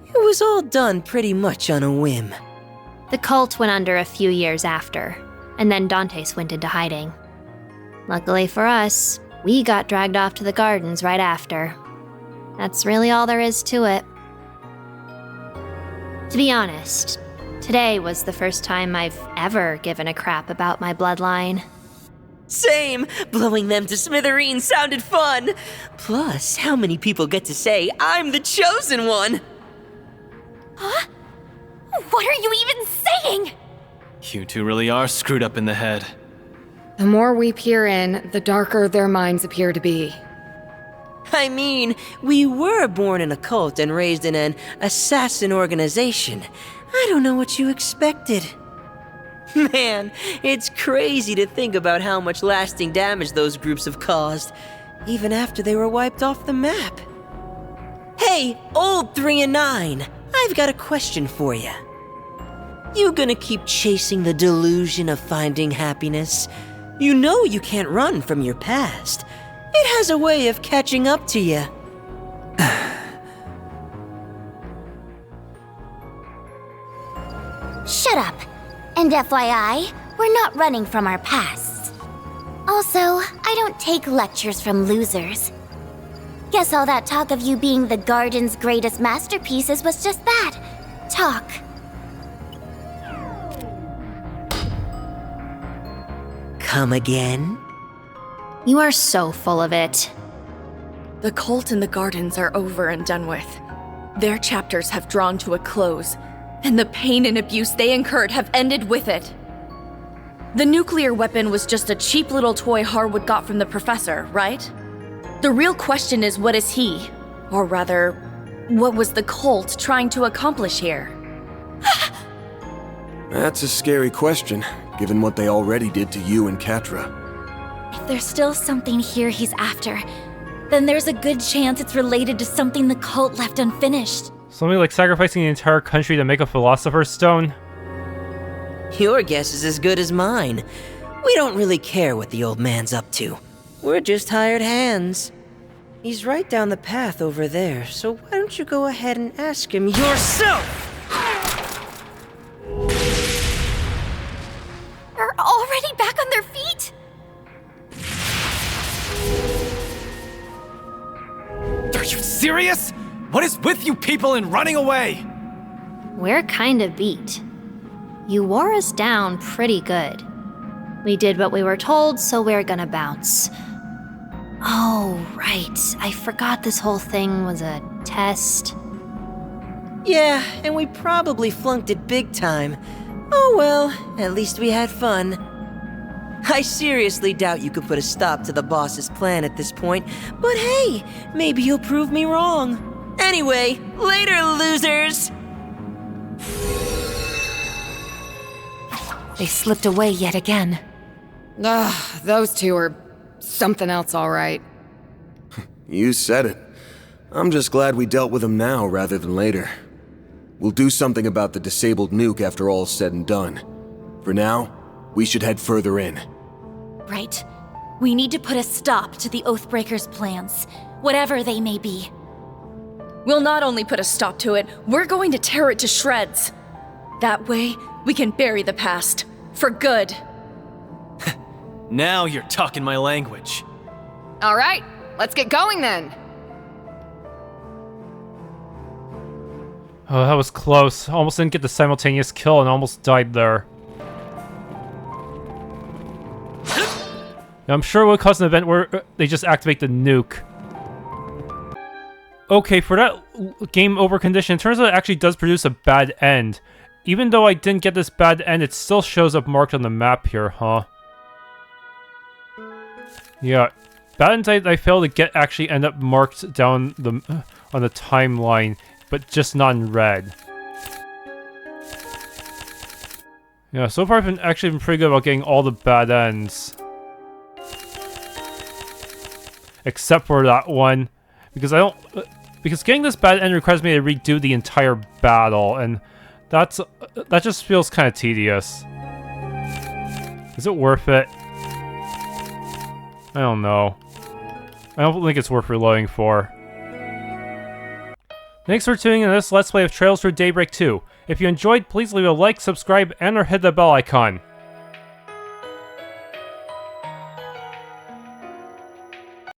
It was all done pretty much on a whim. The cult went under a few years after, and then Dantes went into hiding. Luckily for us, we got dragged off to the gardens right after. That's really all there is to it. To be honest, today was the first time I've ever given a crap about my bloodline. Same! Blowing them to smithereens sounded fun! Plus, how many people get to say, I'm the chosen one? Huh? What are you even saying? You two really are screwed up in the head. The more we peer in, the darker their minds appear to be. I mean, we were born in a cult and raised in an assassin organization. I don't know what you expected. Man, it's crazy to think about how much lasting damage those groups have caused, even after they were wiped off the map. Hey, old 3 and 9, I've got a question for you. You gonna keep chasing the delusion of finding happiness? You know you can't run from your past. It has a way of catching up to you. Shut up. And FYI, we're not running from our pasts. Also, I don't take lectures from losers. Guess all that talk of you being the Garden's greatest masterpieces was just that. Talk. Come again? You are so full of it. The cult and the Gardens are over and done with. Their chapters have drawn to a close, and the pain and abuse they incurred have ended with it. The nuclear weapon was just a cheap little toy Harwood got from the professor, right? The real question is, what is he? Or rather, what was the cult trying to accomplish here? That's a scary question, given what they already did to you and Quatre. If there's still something here he's after, then there's a good chance it's related to something the cult left unfinished. Something like sacrificing the entire country to make a philosopher's stone? Your guess is as good as mine. We don't really care what the old man's up to. We're just hired hands. He's right down the path over there, so why don't you go ahead and ask him yourself? They're already back on their feet? Are you serious? What is with you people and running away? We're kinda beat. You wore us down pretty good. We did what we were told, so we're gonna bounce. Oh, right. I forgot this whole thing was a test. Yeah, and we probably flunked it big time. Oh well, at least we had fun. I seriously doubt you could put a stop to the boss's plan at this point, but hey, maybe you'll prove me wrong. Anyway, later, losers! They slipped away yet again. Those two are something else, all right. You said it. I'm just glad we dealt with them now rather than later. We'll do something about the disabled nuke after all's said and done. For now, we should head further in. Right. We need to put a stop to the Oathbreakers' plans, whatever they may be. We'll not only put a stop to it, we're going to tear it to shreds. That way, we can bury the past. For good. Now you're talking my language. All right, let's get going then. Oh, that was close. Almost didn't get the simultaneous kill and almost died there. Now, I'm sure it would cause an event where they just activate the nuke. Okay, for that game over condition, it turns out it actually does produce a bad end. Even though I didn't get this bad end, it still shows up marked on the map here, huh? Yeah, bad ends I failed to get actually end up marked down the on the timeline, but just not in red. Yeah, so far I've actually been pretty good about getting all the bad ends. Except for that one, because because getting this bad end requires me to redo the entire battle, and that just feels kind of tedious. Is it worth it? I don't know. I don't think it's worth reloading for. Thanks for tuning in to this Let's Play of Trails through Daybreak 2. If you enjoyed, please leave a like, subscribe, and or hit the bell icon.